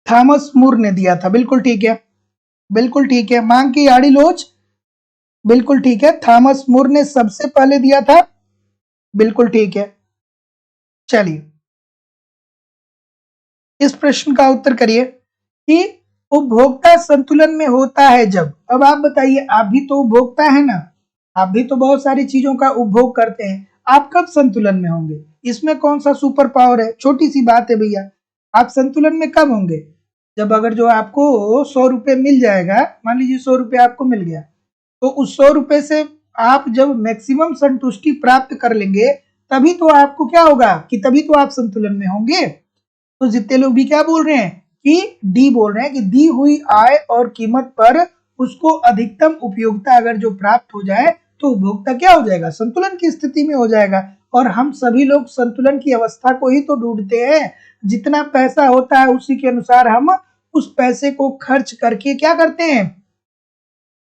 थॉमस मूर ने दिया था, बिल्कुल ठीक है, बिल्कुल ठीक है। मांग की आड़ी लोच, बिल्कुल ठीक है, थॉमस मूर ने सबसे पहले दिया था। बिल्कुल ठीक है। चलिए, इस प्रश्न का उत्तर करिए कि उपभोक्ता संतुलन में होता है जब। अब आप बताइए, आप भी तो उपभोक्ता है ना, आप भी तो बहुत सारी चीजों का उपभोग करते हैं, आप कब संतुलन में होंगे? इसमें कौन सा सुपर पावर है? छोटी सी बात है भैया। आप संतुलन में कब होंगे? जब अगर जो आपको 100 रुपए मिल जाएगा, मान लीजिए 100 रुपए आपको मिल गया, तो उस 100 रुपए से आप जब मैक्सिमम संतुष्टि प्राप्त कर लेंगे, तभी तो आपको क्या होगा कि तभी तो आप संतुलन में होंगे। तो जितने लोग भी क्या बोल रहे हैं कि डी बोल रहे हैं कि दी हुई आय और कीमत पर उसको अधिकतम उपयोगिता अगर जो प्राप्त हो जाए तो उपभोक्ता क्या हो जाएगा? संतुलन की स्थिति में हो जाएगा। और हम सभी लोग संतुलन की अवस्था को ही तो ढूंढते हैं। जितना पैसा होता है उसी के अनुसार हम उस पैसे को खर्च करके क्या करते हैं?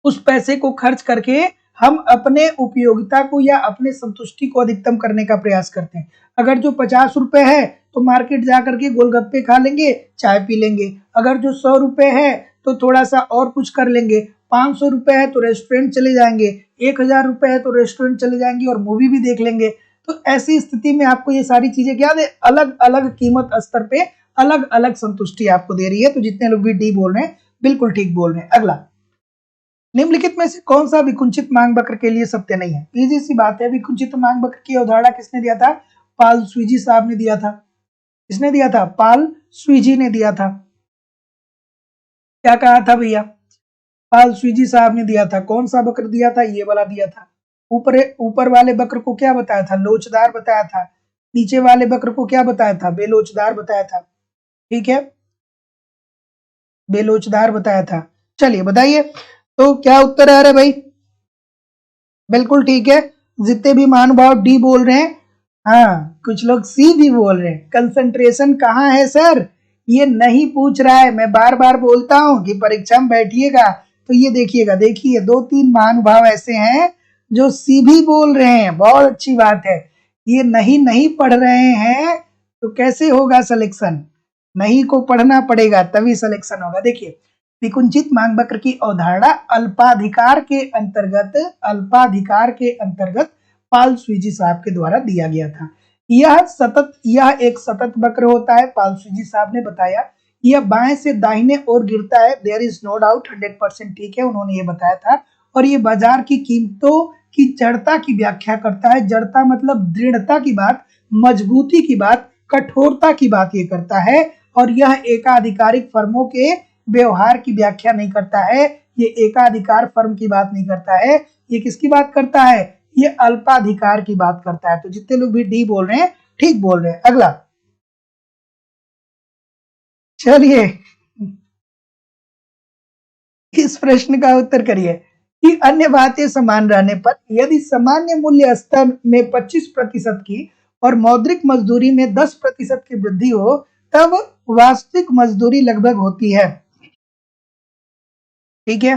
उस पैसे को खर्च करके हम अपने उपयोगिता को या अपने संतुष्टि को अधिकतम करने का प्रयास करते हैं। अगर जो 50 रुपए है तो मार्केट जाकर के गोलगप्पे खा लेंगे, चाय पी लेंगे। अगर जो 100 रुपए है तो थोड़ा सा और कुछ कर लेंगे। 500 रुपए है तो रेस्टोरेंट चले जाएंगे। 1000 रुपए है तो रेस्टोरेंट चले जाएंगे और मूवी भी देख लेंगे। तो ऐसी स्थिति में आपको ये सारी चीजें क्या दे, अलग अलग कीमत स्तर पे अलग अलग संतुष्टि आपको दे रही है। तो जितने लोग भी डी बोल रहे हैं बिल्कुल ठीक बोल रहे हैं। अगला, निम्नलिखित में से कौन सा विकुंचित मांग वक्र के लिए सत्य नहीं है? इजी सी बात है। विकुंचित मांग वक्र की अवधारणा किसने दिया था? पाल स्वीजी साहब ने दिया था। किसने दिया था? पाल स्वीजी ने दिया था। क्या कहा था भैया? पाल स्वीजी साहब ने दिया था। कौन सा वक्र दिया था? ये वाला दिया था। ऊपर वाले वक्र को क्या बताया था? लोचदार बताया था। नीचे वाले वक्र को क्या बताया था? बेलोचदार बताया था। ठीक है, बेलोचदार बताया था। चलिए बताइए, तो क्या उत्तर आ रहा है भाई? बिल्कुल ठीक है। जितने भी महानुभाव डी बोल रहे हैं, हाँ कुछ लोग सी भी बोल रहे हैं। कंसंट्रेशन कहाँ है सर? ये नहीं पूछ रहा है। मैं बार बार बोलता हूं कि परीक्षा में बैठिएगा तो ये देखिएगा। देखिए, 2-3 महानुभाव ऐसे हैं जो सी भी बोल रहे हैं। बहुत अच्छी बात है। ये नहीं पढ़ रहे हैं तो कैसे होगा सिलेक्शन? नहीं को पढ़ना पड़ेगा तभी सिलेक्शन होगा। देखिए, विकुंचित मांग वक्र की अवधारणा अल्पाधिकार के अंतर्गत पाल स्वीजी साहब के द्वारा दिया गया था। यह एक सतत वक्र होता है। पाल स्वीजी साहब ने बताया यह बाएं से दाहिने ओर गिरता है। देयर इज नो डाउट, 100% ठीक है, उन्होंने ये बताया था। और ये बाजार की कीमतों की जड़ता की व्याख्या करता है। जड़ता मतलब दृढ़ता की बात, मजबूती की बात, कठोरता की बात ये करता है। और यह एकाधिकारिक फर्मों के व्यवहार की व्याख्या नहीं करता है। ये एकाधिकार फर्म की बात नहीं करता है। ये किसकी बात करता है? ये अल्पाधिकार की बात करता है। तो जितने लोग भी डी बोल रहे हैं ठीक बोल रहे हैं। अगला, चलिए इस प्रश्न का उत्तर करिए कि अन्य बातें समान रहने पर यदि सामान्य मूल्य स्तर में 25% की और मौद्रिक मजदूरी में 10% की वृद्धि हो तब वास्तविक मजदूरी लगभग होती है। ठीक है,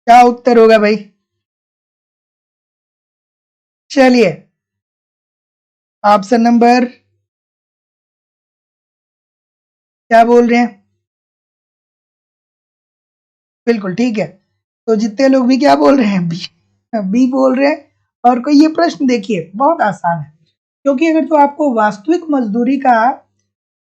क्या उत्तर होगा भाई? चलिए, ऑप्शन नंबर क्या बोल रहे हैं? बिल्कुल ठीक है। तो जितने लोग भी क्या बोल रहे हैं? बी बोल रहे हैं। और कोई ये प्रश्न देखिए बहुत आसान है, क्योंकि अगर जो आपको वास्तविक मजदूरी का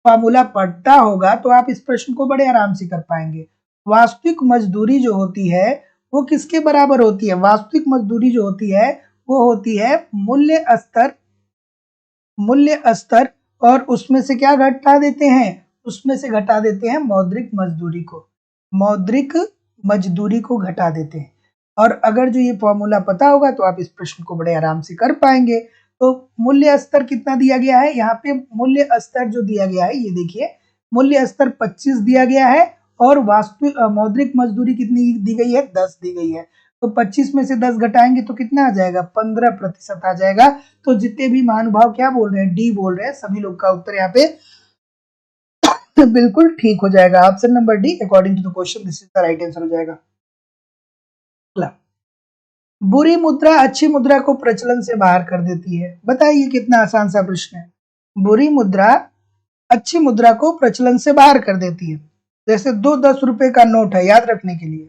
फार्मूला पढ़ता होगा तो आप इस प्रश्न को बड़े आराम से कर पाएंगे। वास्तविक मजदूरी जो होती है वो किसके बराबर होती है? वास्तविक मजदूरी जो होती है वो होती है मूल्य स्तर और उसमें से क्या घटा देते हैं? उसमें से घटा देते हैं मौद्रिक मजदूरी को। मौद्रिक मजदूरी को घटा देते हैं। और अगर जो ये फॉर्मूला पता होगा तो आप इस प्रश्न को बड़े आराम से कर पाएंगे। तो मूल्य स्तर कितना दिया गया है? यहाँ पे मूल्य स्तर जो दिया गया है ये देखिए, मूल्य स्तर 25 दिया गया है और वास्तविक मौद्रिक मजदूरी कितनी दी गई है? 10 दी गई है। तो 25 में से 10 घटाएंगे तो कितना आ जाएगा? 15% आ जाएगा। तो जितने भी महानुभाव क्या बोल रहे हैं? डी बोल रहे हैं। सभी लोग का उत्तर यहाँ पे बिल्कुल ठीक हो जाएगा। Option number D, according to the question, this is the right answer हो जाएगा। बुरी मुद्रा अच्छी मुद्रा को प्रचलन से बाहर कर देती है। बताइए कितना आसान सा प्रश्न है। बुरी मुद्रा अच्छी मुद्रा को प्रचलन से बाहर कर देती है। जैसे 2 10 रुपए का नोट है, याद रखने के लिए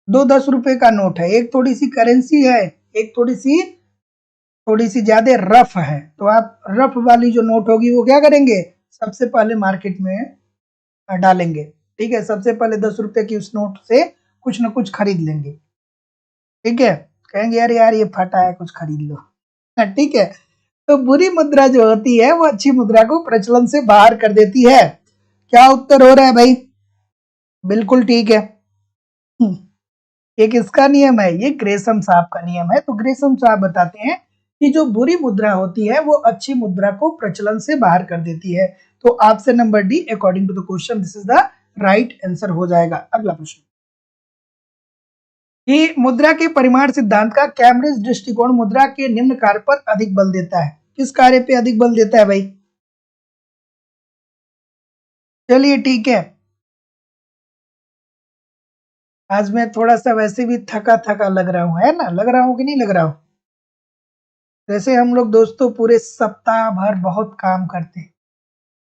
2 10 रुपए का नोट है, एक थोड़ी सी करेंसी है, एक थोड़ी सी ज्यादा रफ है, तो आप रफ वाली जो नोट होगी वो क्या करेंगे, सबसे पहले मार्केट में डालेंगे। ठीक है, सबसे पहले 10 रुपए की उस नोट से कुछ ना कुछ खरीद लेंगे। ठीक है, कहेंगे यार यार ये फटा है, कुछ खरीद लो। ठीक है, तो बुरी मुद्रा जो होती है वो अच्छी मुद्रा को प्रचलन से बाहर कर देती है। क्या उत्तर हो रहा है भाई? बिल्कुल ठीक है। ये किसका नियम है? ये ग्रेसम साहब का नियम है। तो ग्रेसम साहब बताते हैं कि जो बुरी मुद्रा होती है वो अच्छी मुद्रा को प्रचलन से बाहर कर देती है। तो option number D according to the question this is the right answer हो जाएगा। अगला प्रश्न, कि मुद्रा के परिमाण सिद्धांत का कैम्ब्रिज दृष्टिकोण मुद्रा के निम्न कार्य पर अधिक बल देता है। किस कार्य पे अधिक बल देता है भाई? चलिए ठीक है, आज मैं थोड़ा सा वैसे भी थका थका लग रहा हूँ, है ना? लग रहा हूँ कि नहीं लग रहा हूँ? जैसे हम लोग दोस्तों पूरे सप्ताह भर बहुत काम करते हैं।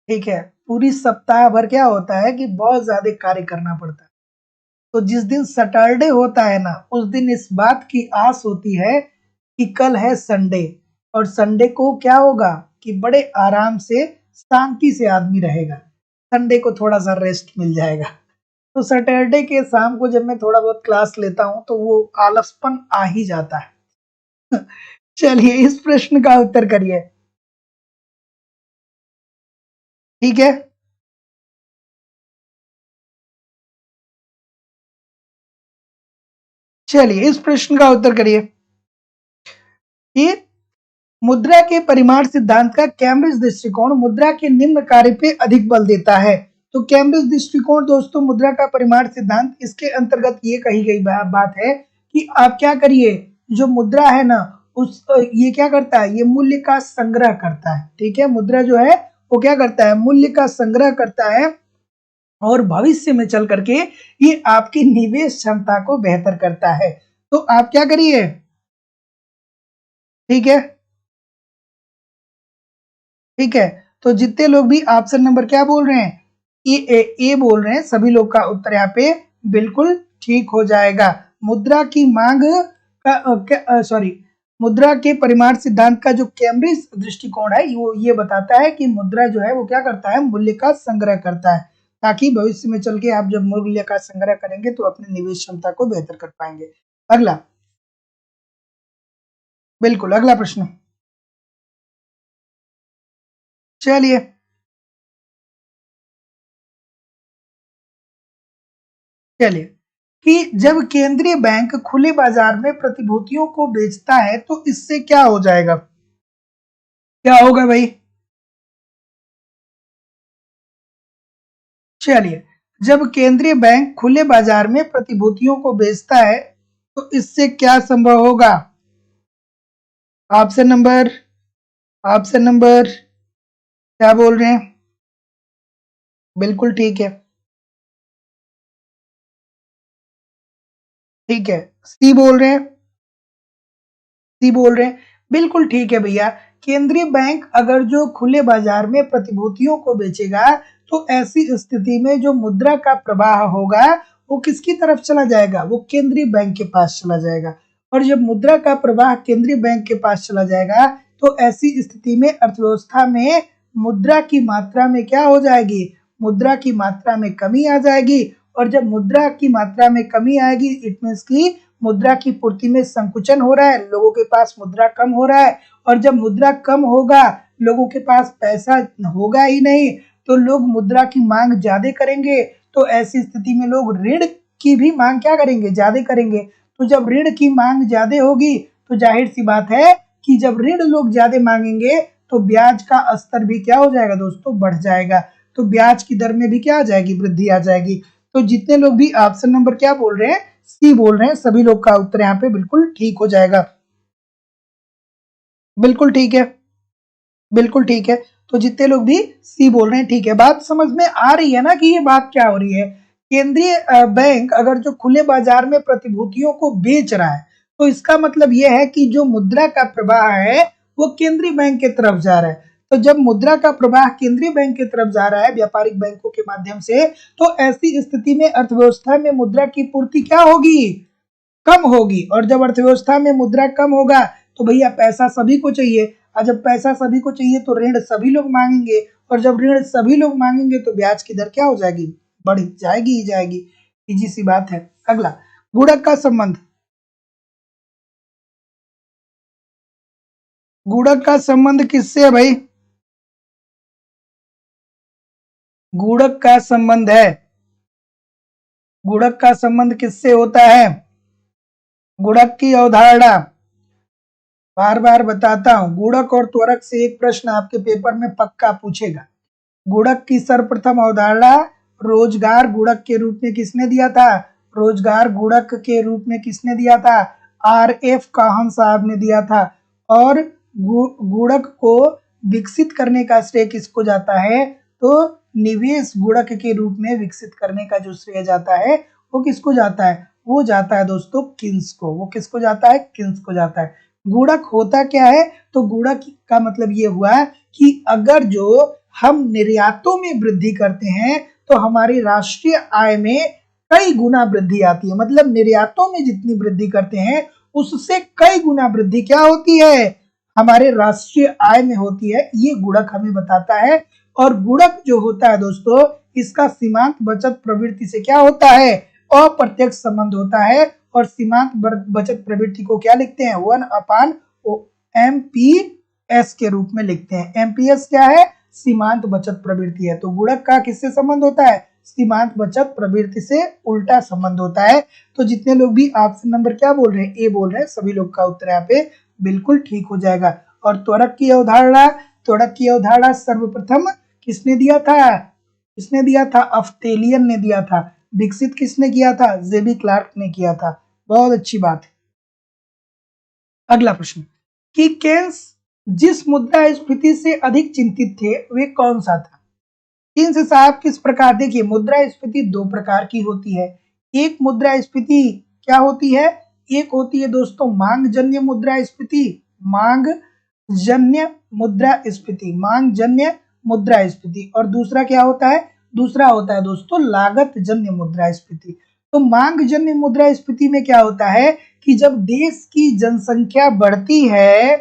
ठीक है, पूरी सप्ताह भर क्या होता है कि बहुत ज्यादा कार्य करना पड़ता है। तो जिस दिन सैटरडे होता है ना, उस दिन इस बात की आस होती है कि कल है संडे, और संडे को क्या होगा कि बड़े आराम से शांति से आदमी रहेगा, संडे को थोड़ा सा रेस्ट मिल जाएगा। तो सैटरडे के शाम को जब मैं थोड़ा बहुत क्लास लेता हूँ तो वो आलसपन आ ही जाता है। चलिए इस प्रश्न का उत्तर करिए। ठीक है, चलिए इस प्रश्न का उत्तर करिए कि मुद्रा के परिमाण सिद्धांत का कैम्ब्रिज दृष्टिकोण मुद्रा के निम्न कार्य पे अधिक बल देता है। तो कैम्ब्रिज दृष्टिकोण दोस्तों मुद्रा का परिमाण सिद्धांत, इसके अंतर्गत ये कही गई बात है कि आप क्या करिए, जो मुद्रा है ना उस ये क्या करता है, ये मूल्य का संग्रह करता है। ठीक है, मुद्रा जो है वो क्या करता है, मूल्य का संग्रह करता है, और भविष्य में चल करके ये आपकी निवेश क्षमता को बेहतर करता है। तो आप क्या करिए, ठीक है, ठीक है, तो जितने लोग भी ऑप्शन नंबर क्या बोल रहे हैं, ए बोल रहे हैं, सभी लोग का उत्तर यहाँ पे बिल्कुल ठीक हो जाएगा। मुद्रा की मांग का सॉरी, मुद्रा के परिमाण सिद्धांत का जो कैम्ब्रिज दृष्टिकोण है वो ये बताता है कि मुद्रा जो है वो क्या करता है, मूल्य का संग्रह करता है, ताकि भविष्य में चल के आप जब मूल्य का संग्रह करेंगे तो अपने निवेश क्षमता को बेहतर कर पाएंगे। अगला, बिल्कुल अगला प्रश्न, चलिए चलिए, कि जब केंद्रीय बैंक खुले बाजार में प्रतिभूतियों को बेचता है तो इससे क्या हो जाएगा? क्या होगा भाई? चलिए, जब केंद्रीय बैंक खुले बाजार में प्रतिभूतियों को बेचता है तो इससे क्या संभव होगा? ऑप्शन नंबर, ऑप्शन नंबर क्या बोल रहे हैं? बिल्कुल ठीक है, ठीक है, सी बोल रहे हैं, सी बोल रहे हैं, बिल्कुल ठीक है भैया। केंद्रीय बैंक अगर जो खुले बाजार में प्रतिभूतियों को बेचेगा तो ऐसी स्थिति में जो मुद्रा का प्रवाह होगा वो किसकी तरफ चला जाएगा, वो केंद्रीय बैंक के पास चला जाएगा। और जब मुद्रा का प्रवाह केंद्रीय बैंक के पास चला जाएगा तो ऐसी स्थिति में अर्थव्यवस्था में मुद्रा की मात्रा में क्या हो जाएगी, मुद्रा की मात्रा में कमी आ जाएगी। और जब मुद्रा की मात्रा में कमी आएगी इट मीन्स की मुद्रा की पूर्ति में संकुचन हो रहा है, लोगों के पास मुद्रा कम हो रहा है। और जब मुद्रा कम होगा, लोगों के पास पैसा होगा ही नहीं, तो लोग मुद्रा की मांग ज्यादा करेंगे। तो ऐसी स्थिति में लोग ऋण की भी मांग क्या करेंगे, ज्यादा करेंगे। तो जब ऋण की मांग ज्यादा होगी तो जाहिर सी बात है कि जब ऋण लोग ज्यादा मांगेंगे तो ब्याज का स्तर भी क्या हो जाएगा दोस्तों, बढ़ जाएगा। तो ब्याज की दर में भी क्या आ जाएगी, वृद्धि आ जाएगी। तो जितने लोग भी ऑप्शन नंबर क्या बोल रहे हैं, सी बोल रहे हैं, सभी लोग का उत्तर यहाँ पे बिल्कुल ठीक हो जाएगा। बिल्कुल ठीक है, बिल्कुल ठीक है। तो जितने लोग भी सी बोल रहे हैं ठीक है, बात समझ में आ रही है ना कि ये बात क्या हो रही है। केंद्रीय बैंक अगर जो खुले बाजार में प्रतिभूतियों को बेच रहा है तो इसका मतलब ये है कि जो मुद्रा का प्रवाह है वो केंद्रीय बैंक की तरफ जा रहा है। तो जब मुद्रा का प्रवाह केंद्रीय बैंक की तरफ जा रहा है व्यापारिक बैंकों के माध्यम से, तो ऐसी स्थिति में अर्थव्यवस्था में मुद्रा की पूर्ति क्या होगी, कम होगी, और जब अर्थव्यवस्था में मुद्रा कम होगा तो भैया पैसा सभी को चाहिए, और जब पैसा सभी को चाहिए तो ऋण सभी लोग मांगेंगे, और जब ऋण सभी लोग मांगेंगे तो ब्याज की दर क्या हो जाएगी, बढ़ जाएगी ही जाएगी। इजी सी बात है। अगला, गुणक का संबंध। गुणक का संबंध किससे है भाई? गुणक का संबंध है, गुणक का संबंध किससे होता है? गुणक की अवधारणा, बार बार बताता हूं, गुणक और त्वरक से एक प्रश्न आपके पेपर में पक्का पूछेगा। गुणक की सर्वप्रथम अवधारणा रोजगार गुणक के रूप में किसने दिया था? रोजगार गुणक के रूप में किसने दिया था? आर.एफ. काहन साहब ने दिया था। और गुणक को विकसित करने का श्रेय किसको जाता है? तो निवेश गुणक के रूप में विकसित करने का जो श्रेय जाता है वो किसको जाता है? वो जाता है दोस्तों किन्स को। वो किसको जाता है? किन्स को जाता है। गुणक होता क्या है? तो गुणक का मतलब ये हुआ कि अगर जो हम निर्यातों में वृद्धि करते हैं तो हमारी राष्ट्रीय आय में कई गुना वृद्धि आती है। मतलब निर्यातों में जितनी वृद्धि करते हैं उससे कई गुना वृद्धि क्या होती है? हमारे राष्ट्रीय आय में होती है। ये गुणक हमें बताता है। और गुणक जो होता है दोस्तों, इसका सीमांत बचत प्रवृत्ति से क्या होता है? अप्रत्यक्ष संबंध होता है। और सीमांत बचत प्रवृत्ति को क्या लिखते हैं? 1/MPS के रूप में लिखते हैं। MPS क्या है? सीमांत बचत प्रवृत्ति है। तो गुणक का किससे संबंध होता है? सीमांत बचत प्रवृत्ति से उल्टा संबंध होता है। तो जितने लोग भी ऑप्शन नंबर क्या बोल रहे हैं? ए बोल रहे हैं, सभी लोग का उत्तर यहाँ पे बिल्कुल ठीक हो जाएगा। और त्वरक की अवधारणा, त्वरक की अवधारणा सर्वप्रथम किसने दिया था? किसने दिया था? अफ्तेलियन ने दिया था। विकसित किसने किया था? जेबी क्लार्क ने किया था। बहुत अच्छी बात है। अगला प्रश्न, कि केन्स जिस मुद्रास्फीति से अधिक चिंतित थे वे कौन सा था? केन्स साहब किस प्रकार, देखिए मुद्रास्फीति दो प्रकार की होती है। एक मुद्रास्फीति क्या होती है? एक होती है दोस्तों मांग जन्य मुद्रास्फीति, मांग जन्य मुद्रास्फीति, मांग जन्य मुद्रास्फीति। और दूसरा क्या होता है? दूसरा होता है दोस्तों लागत जन्य मुद्रास्फीति। तो मांग जन्य मुद्रास्फीति में क्या होता है कि जब देश की जनसंख्या बढ़ती है,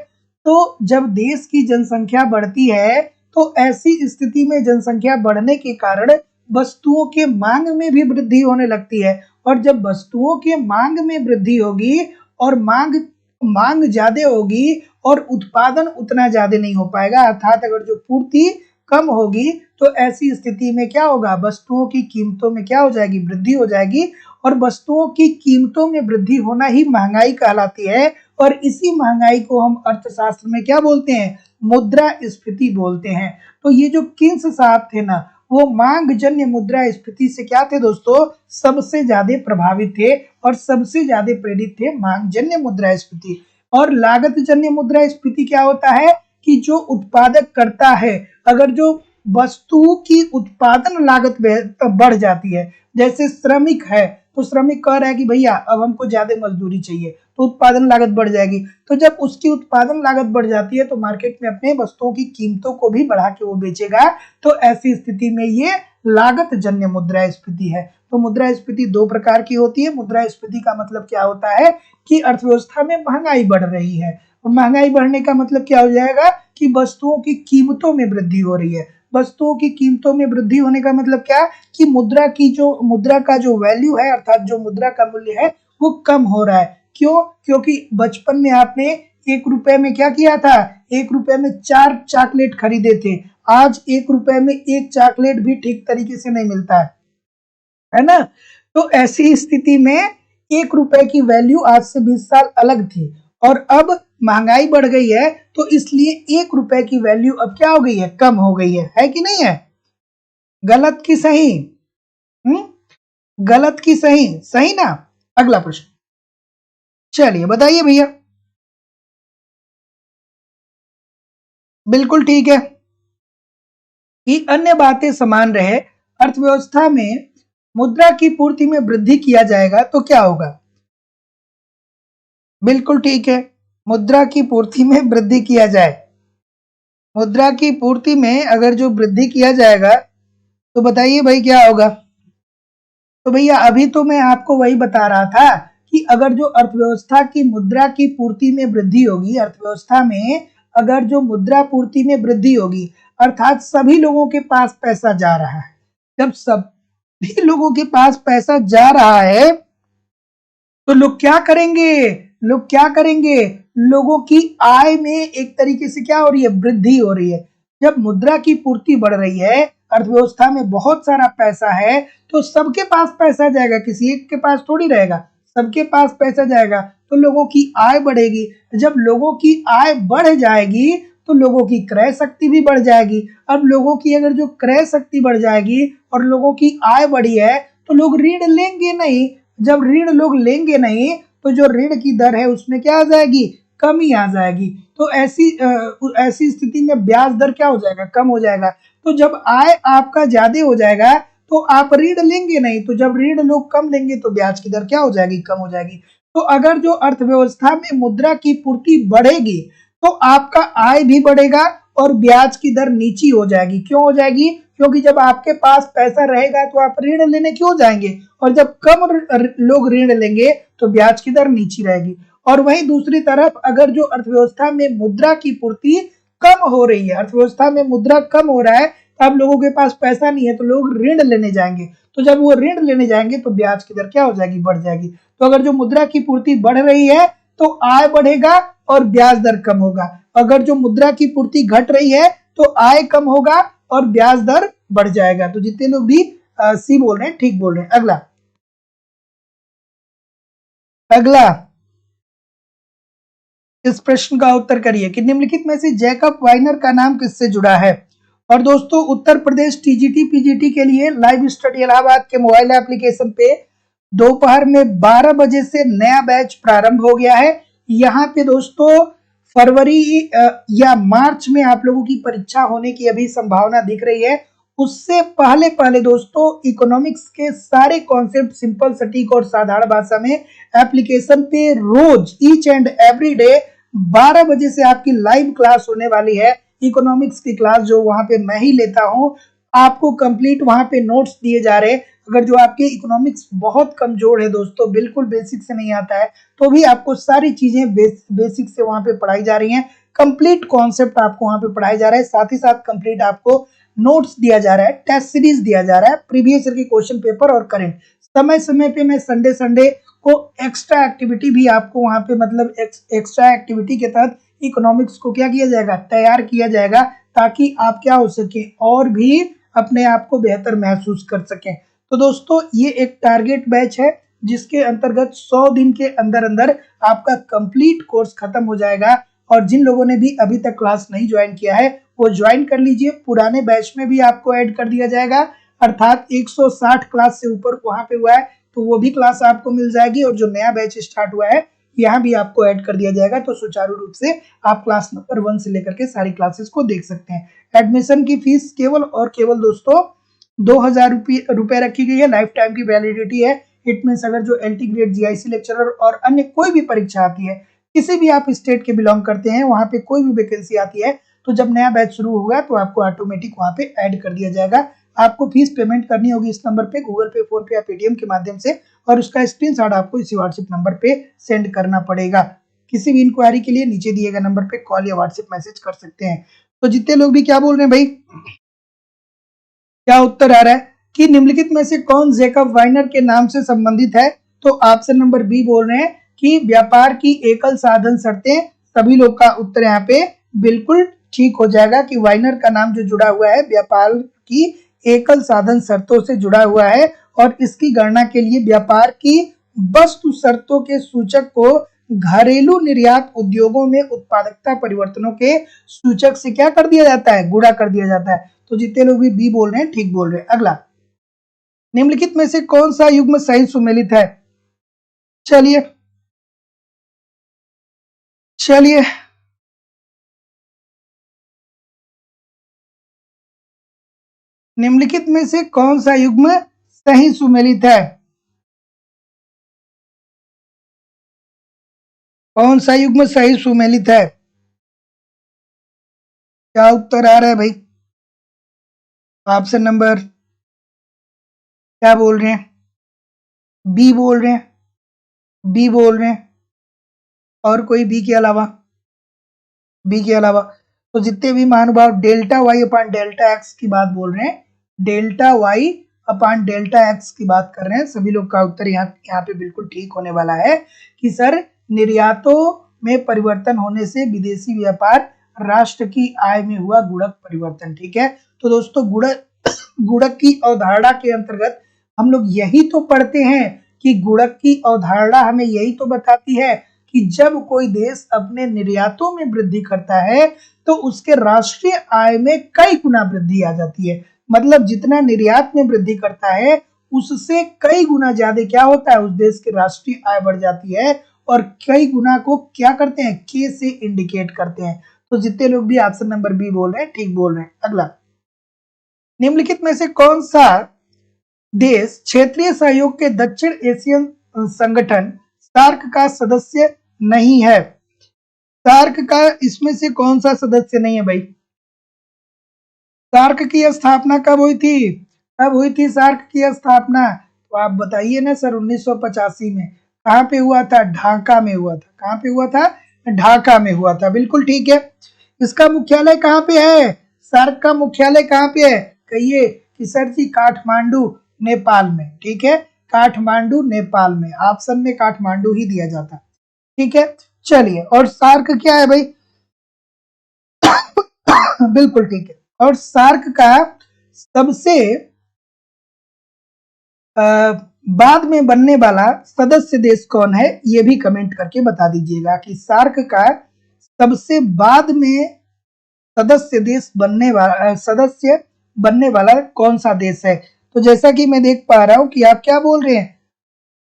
तो जब देश की जनसंख्या बढ़ती है तो ऐसी स्थिति में जनसंख्या बढ़ने के कारण वस्तुओं के मांग में भी वृद्धि होने लगती है। और जब वस्तुओं के मांग में वृद्धि होगी और मांग ज्यादा होगी और उत्पादन उतना ज्यादा नहीं हो पाएगा, अर्थात अगर जो पूर्ति कम होगी तो ऐसी स्थिति में क्या होगा? वस्तुओं की कीमतों में क्या हो जाएगी? वृद्धि हो जाएगी। और वस्तुओं की कीमतों में वृद्धि होना ही महंगाई कहलाती है। और इसी महंगाई को हम अर्थशास्त्र में क्या बोलते हैं? मुद्रास्फीति बोलते हैं। तो ये जो किन्स साहब थे ना, वो मांग जन्य मुद्रास्फीति से क्या थे दोस्तों? सबसे ज्यादा प्रभावित थे और सबसे ज्यादा प्रेरित थे मांग जन्य मुद्रास्फीति। और लागत जन्य मुद्रास्फीति क्या होता है कि जो उत्पादक करता है, अगर जो वस्तु की उत्पादन लागत बढ़ जाती है, जैसे श्रमिक है तो श्रमिक कह रहा है कि भैया अब हमको ज्यादा मजदूरी चाहिए, तो उत्पादन लागत बढ़ जाएगी। तो जब उसकी उत्पादन लागत बढ़ जाती है तो मार्केट में अपने वस्तुओं की कीमतों को भी बढ़ा के वो बेचेगा। तो ऐसी स्थिति में ये लागत जन्य मुद्रास्फीति है। तो मुद्रास्फीति दो प्रकार की होती है। मुद्रास्फीति का मतलब क्या होता है कि अर्थव्यवस्था में महंगाई बढ़ रही है। और महंगाई बढ़ने का मतलब क्या हो जाएगा कि वस्तुओं की कीमतों में वृद्धि हो रही है। वस्तुओं की कीमतों में वृद्धि होने का मतलब क्या कि मुद्रा का जो वैल्यू है, अर्थात जो मुद्रा का मूल्य है वो कम हो रहा है। क्यों? क्योंकि बचपन में आपने 1 रुपए में क्या किया था? 1 रुपए में 4 चॉकलेट खरीदे थे। आज 1 रुपए में 1 चॉकलेट भी ठीक तरीके से नहीं मिलता है ना? तो ऐसी स्थिति में 1 रुपए की वैल्यू आज से 20 साल अलग थी। और अब महंगाई बढ़ गई है तो इसलिए 1 रुपए की वैल्यू अब क्या हो गई है? कम हो गई है कि नहीं है? गलत की सही? गलत की सही? सही ना? अगला प्रश्न, चलिए बताइए भैया। बिल्कुल ठीक है कि अन्य बातें समान रहे, अर्थव्यवस्था में मुद्रा की पूर्ति में वृद्धि किया जाएगा तो क्या होगा? बिल्कुल ठीक है, मुद्रा की पूर्ति में वृद्धि किया जाए। मुद्रा की पूर्ति में अगर जो वृद्धि किया जाएगा तो बताइए भाई क्या होगा? तो भैया अभी तो मैं आपको वही बता रहा था कि अगर जो अर्थव्यवस्था की मुद्रा की पूर्ति में वृद्धि होगी, अर्थव्यवस्था में अगर जो मुद्रा पूर्ति में वृद्धि होगी, अर्थात सभी लोगों के पास पैसा जा रहा है, जब सभी लोगों के पास पैसा जा रहा है तो लोग क्या करेंगे? लोग क्या करेंगे? लोगों की आय में एक तरीके से क्या हो रही है? वृद्धि हो रही है। जब मुद्रा की पूर्ति बढ़ रही है, अर्थव्यवस्था में बहुत सारा पैसा है, तो सबके पास पैसा जाएगा, किसी एक के पास थोड़ी रहेगा, सबके पास पैसा जाएगा, तो लोगों की आय बढ़ेगी। जब लोगों की आय बढ़ जाएगी तो लोगों की क्रय शक्ति भी बढ़ जाएगी। अब लोगों की अगर जो क्रय शक्ति बढ़ जाएगी और लोगों की आय बढ़ी है तो लोग ऋण लेंगे नहीं। जब ऋण लोग लेंगे नहीं तो जो ऋण की दर है उसमें क्या आ जाएगी? कमी आ जाएगी। तो ऐसी स्थिति में ब्याज दर क्या हो जाएगा? कम हो जाएगा। तो जब आय आपका ज्यादा हो जाएगा तो आप ऋण लेंगे नहीं, तो जब ऋण लोग कम लेंगे तो ब्याज की दर क्या हो जाएगी? कम हो जाएगी। तो अगर जो अर्थव्यवस्था में मुद्रा की पूर्ति बढ़ेगी तो आपका आय भी बढ़ेगा और ब्याज की दर नीची हो जाएगी। क्यों हो जाएगी? क्योंकि जब आपके पास पैसा रहेगा तो आप ऋण लेने क्यों जाएंगे, और जब कम लोग ऋण लेंगे तो ब्याज की दर नीची रहेगी। और वहीं दूसरी तरफ अगर जो अर्थव्यवस्था में मुद्रा की पूर्ति कम हो रही है, अर्थव्यवस्था में मुद्रा कम हो रहा है, अब लोगों के पास पैसा नहीं है तो लोग ऋण लेने जाएंगे, तो जब वो ऋण लेने जाएंगे तो ब्याज की दर क्या हो जाएगी? बढ़ जाएगी। तो अगर जो मुद्रा की पूर्ति बढ़ रही है तो आय बढ़ेगा और ब्याज दर कम होगा। अगर जो मुद्रा की पूर्ति घट रही है तो आय कम होगा और ब्याज दर बढ़ जाएगा। तो जितने लोग भी सी बोल रहे हैं ठीक बोल रहे हैं। अगला अगला इस प्रश्न का उत्तर करिए कि निम्नलिखित में से जैकब वाइनर का नाम किससे जुड़ा है? और दोस्तों उत्तर प्रदेश टीजीटी पीजीटी के लिए लाइव स्टडी इलाहाबाद के मोबाइल एप्लीकेशन पे दोपहर में 12 बजे से नया बैच प्रारंभ हो गया है। यहाँ पे दोस्तों फरवरी या मार्च में आप लोगों की परीक्षा होने की अभी संभावना दिख रही है। उससे पहले पहले दोस्तों इकोनॉमिक्स के सारे कॉन्सेप्ट सिंपल, सटीक और साधारण भाषा में एप्लीकेशन पे रोज ईच एंड एवरी डे 12 बजे से आपकी लाइव क्लास होने वाली है। इकोनॉमिक्स की क्लास जो वहां पे मैं ही लेता हूं, आपको कंप्लीट वहां पे नोट्स दिए जा रहे हैं। अगर जो आपके इकोनॉमिक्स बहुत कमजोर है दोस्तों, बिल्कुल बेसिक से नहीं आता है, तो भी आपको सारी चीजें बेसिक से वहां पे पढ़ाई जा रही हैं। कंप्लीट कॉन्सेप्ट आपको वहां पे पढ़ाया जा रहा है, साथ ही साथ कंप्लीट आपको नोट्स दिया जा रहा है, टेस्ट सीरीज दिया जा रहा है, प्रीवियस ईयर के क्वेश्चन पेपर और करंट। समय समय पे मैं संडे संडे को एक्स्ट्रा एक्टिविटी भी आपको वहां पे मतलब एक्स्ट्रा एक्टिविटी के तहत इकोनॉमिक्स को क्या किया जाएगा? तैयार किया जाएगा, ताकि आप क्या हो सके और भी अपने आप को बेहतर महसूस कर सकें। तो दोस्तों ये एक टारगेट बैच है जिसके अंतर्गत 100 दिन के अंदर अंदर आपका कंप्लीट कोर्स खत्म हो जाएगा। और जिन लोगों ने भी अभी तक क्लास नहीं ज्वाइन किया है वो ज्वाइन कर लीजिए। पुराने बैच में भी आपको ऐड कर दिया जाएगा, अर्थात 160 क्लास से ऊपर वहां पे हुआ है तो वो भी क्लास आपको मिल जाएगी, और जो नया बैच स्टार्ट हुआ है यहाँ भी आपको ऐड कर दिया जाएगा। तो सुचारू रूप से आप क्लास नंबर 1 से लेकर के सारी क्लासेस को देख सकते हैं। एडमिशन की फीस केवल और केवल दोस्तों 2000 रुपए रखी गई है, लाइफ टाइम की वैलिडिटी है। इट मीन अगर जो एलटी ग्रेड, जीआईसी लेक्चरर और अन्य कोई भी परीक्षा आती है, किसी भी आप स्टेट के बिलोंग करते हैं, वहां पे कोई भी वैकेंसी आती है, तो जब नया बैच शुरू होगा तो आपको ऑटोमेटिक वहां पे ऐड कर दिया जाएगा। आपको फीस पेमेंट करनी होगी इस नंबर पे, गूगल पे, फोन पे या पेटीएम के माध्यम से, और उसका स्क्रीनशॉट आपको इसी व्हाट्सएप नंबर पे सेंड करना पड़ेगा। किसी भी इंक्वायरी के लिए नीचे दिए गए नंबर पे कॉल या व्हाट्सएप मैसेज कर सकते हैं। तो जितने लोग भी क्या बोल रहे हैं भाई, क्या उत्तर आ रहा है कि निम्नलिखित में से कौन जैकब वाइनर के नाम से संबंधित है? तो ऑप्शन नंबर बी बोल रहे हैं कि व्यापार की एकल साधन शर्तें। सभी लोग का उत्तर यहाँ पे बिल्कुल ठीक हो जाएगा कि वाइनर का नाम जो जुड़ा हुआ है व्यापार की एकल साधन शर्तों से जुड़ा हुआ है, और इसकी गणना के लिए व्यापार की वस्तु शर्तों के सूचक को घरेलू निर्यात उद्योगों में उत्पादकता परिवर्तनों के सूचक से क्या कर दिया जाता है? गुणा कर दिया जाता है। तो जितने लोग भी बी बोल रहे हैं ठीक बोल रहे हैं। अगला, निम्नलिखित में से कौन सा युग्म सही सुमेलित है? चलिए चलिए निम्नलिखित में से कौन सा युग्म सही सुमेलित है? कौन सा युग्म सही सुमेलित है? क्या उत्तर आ रहा है भाई? ऑप्शन नंबर क्या बोल रहे हैं? बी बोल रहे हैं। बी बोल रहे हैं, और कोई बी के अलावा? बी के अलावा तो जितने भी महानुभाव delta Y upon delta X की बात बोल रहे हैं, delta Y upon delta X की बात कर रहे हैं, सभी लोग का उत्तर यहाँ पे बिल्कुल ठीक होने वाला है कि सर निर्यातों में परिवर्तन होने से विदेशी व्यापार राष्ट्र की आय में हुआ गुणक परिवर्तन। ठीक है, तो दोस्तों गुणक की अवधारणा के अंतर्गत हम लोग यही तो पढ़ते हैं कि गुणक की अवधारणा हमें यही तो बताती है कि जब कोई देश अपने निर्यातों में वृद्धि करता है तो उसके राष्ट्रीय आय में कई गुना वृद्धि आ जाती है। मतलब जितना निर्यात में वृद्धि करता है उससे कई गुना ज्यादा क्या होता है, उस देश की राष्ट्रीय आय बढ़ जाती है, और कई गुना को क्या करते हैं, के से इंडिकेट करते हैं। तो जितने लोग भी ऑप्शन नंबर बी बोल रहे हैं ठीक बोल रहे हैं। अगला, निम्नलिखित में से कौन सा देश क्षेत्रीय सहयोग के दक्षिण एशियन संगठन सार्क का सदस्य नहीं है? सार्क का इसमें से कौन सा सदस्य नहीं है भाई? सार्क की स्थापना कब हुई थी? कब हुई थी सार्क की स्थापना? तो आप बताइए ना सर। 1985 में। कहां पे हुआ था? ढाका में हुआ था। कहां पे हुआ था? ढाका में हुआ था। बिल्कुल ठीक है। इसका मुख्यालय कहां पे है? सार्क का मुख्यालय कहां पे है? कहिए कि सर जी काठमांडू नेपाल में। ठीक है, काठमांडू नेपाल में। ऑप्शन में काठमांडू ही दिया जाता। ठीक है, चलिए। और सार्क क्या है भाई? बिल्कुल ठीक है। और सार्क का सबसे बाद में बनने वाला सदस्य देश कौन है, ये भी कमेंट करके बता दीजिएगा कि सार्क का सबसे बाद में सदस्य बनने वाला कौन सा देश है। तो जैसा कि मैं देख पा रहा हूं कि आप क्या बोल रहे हैं,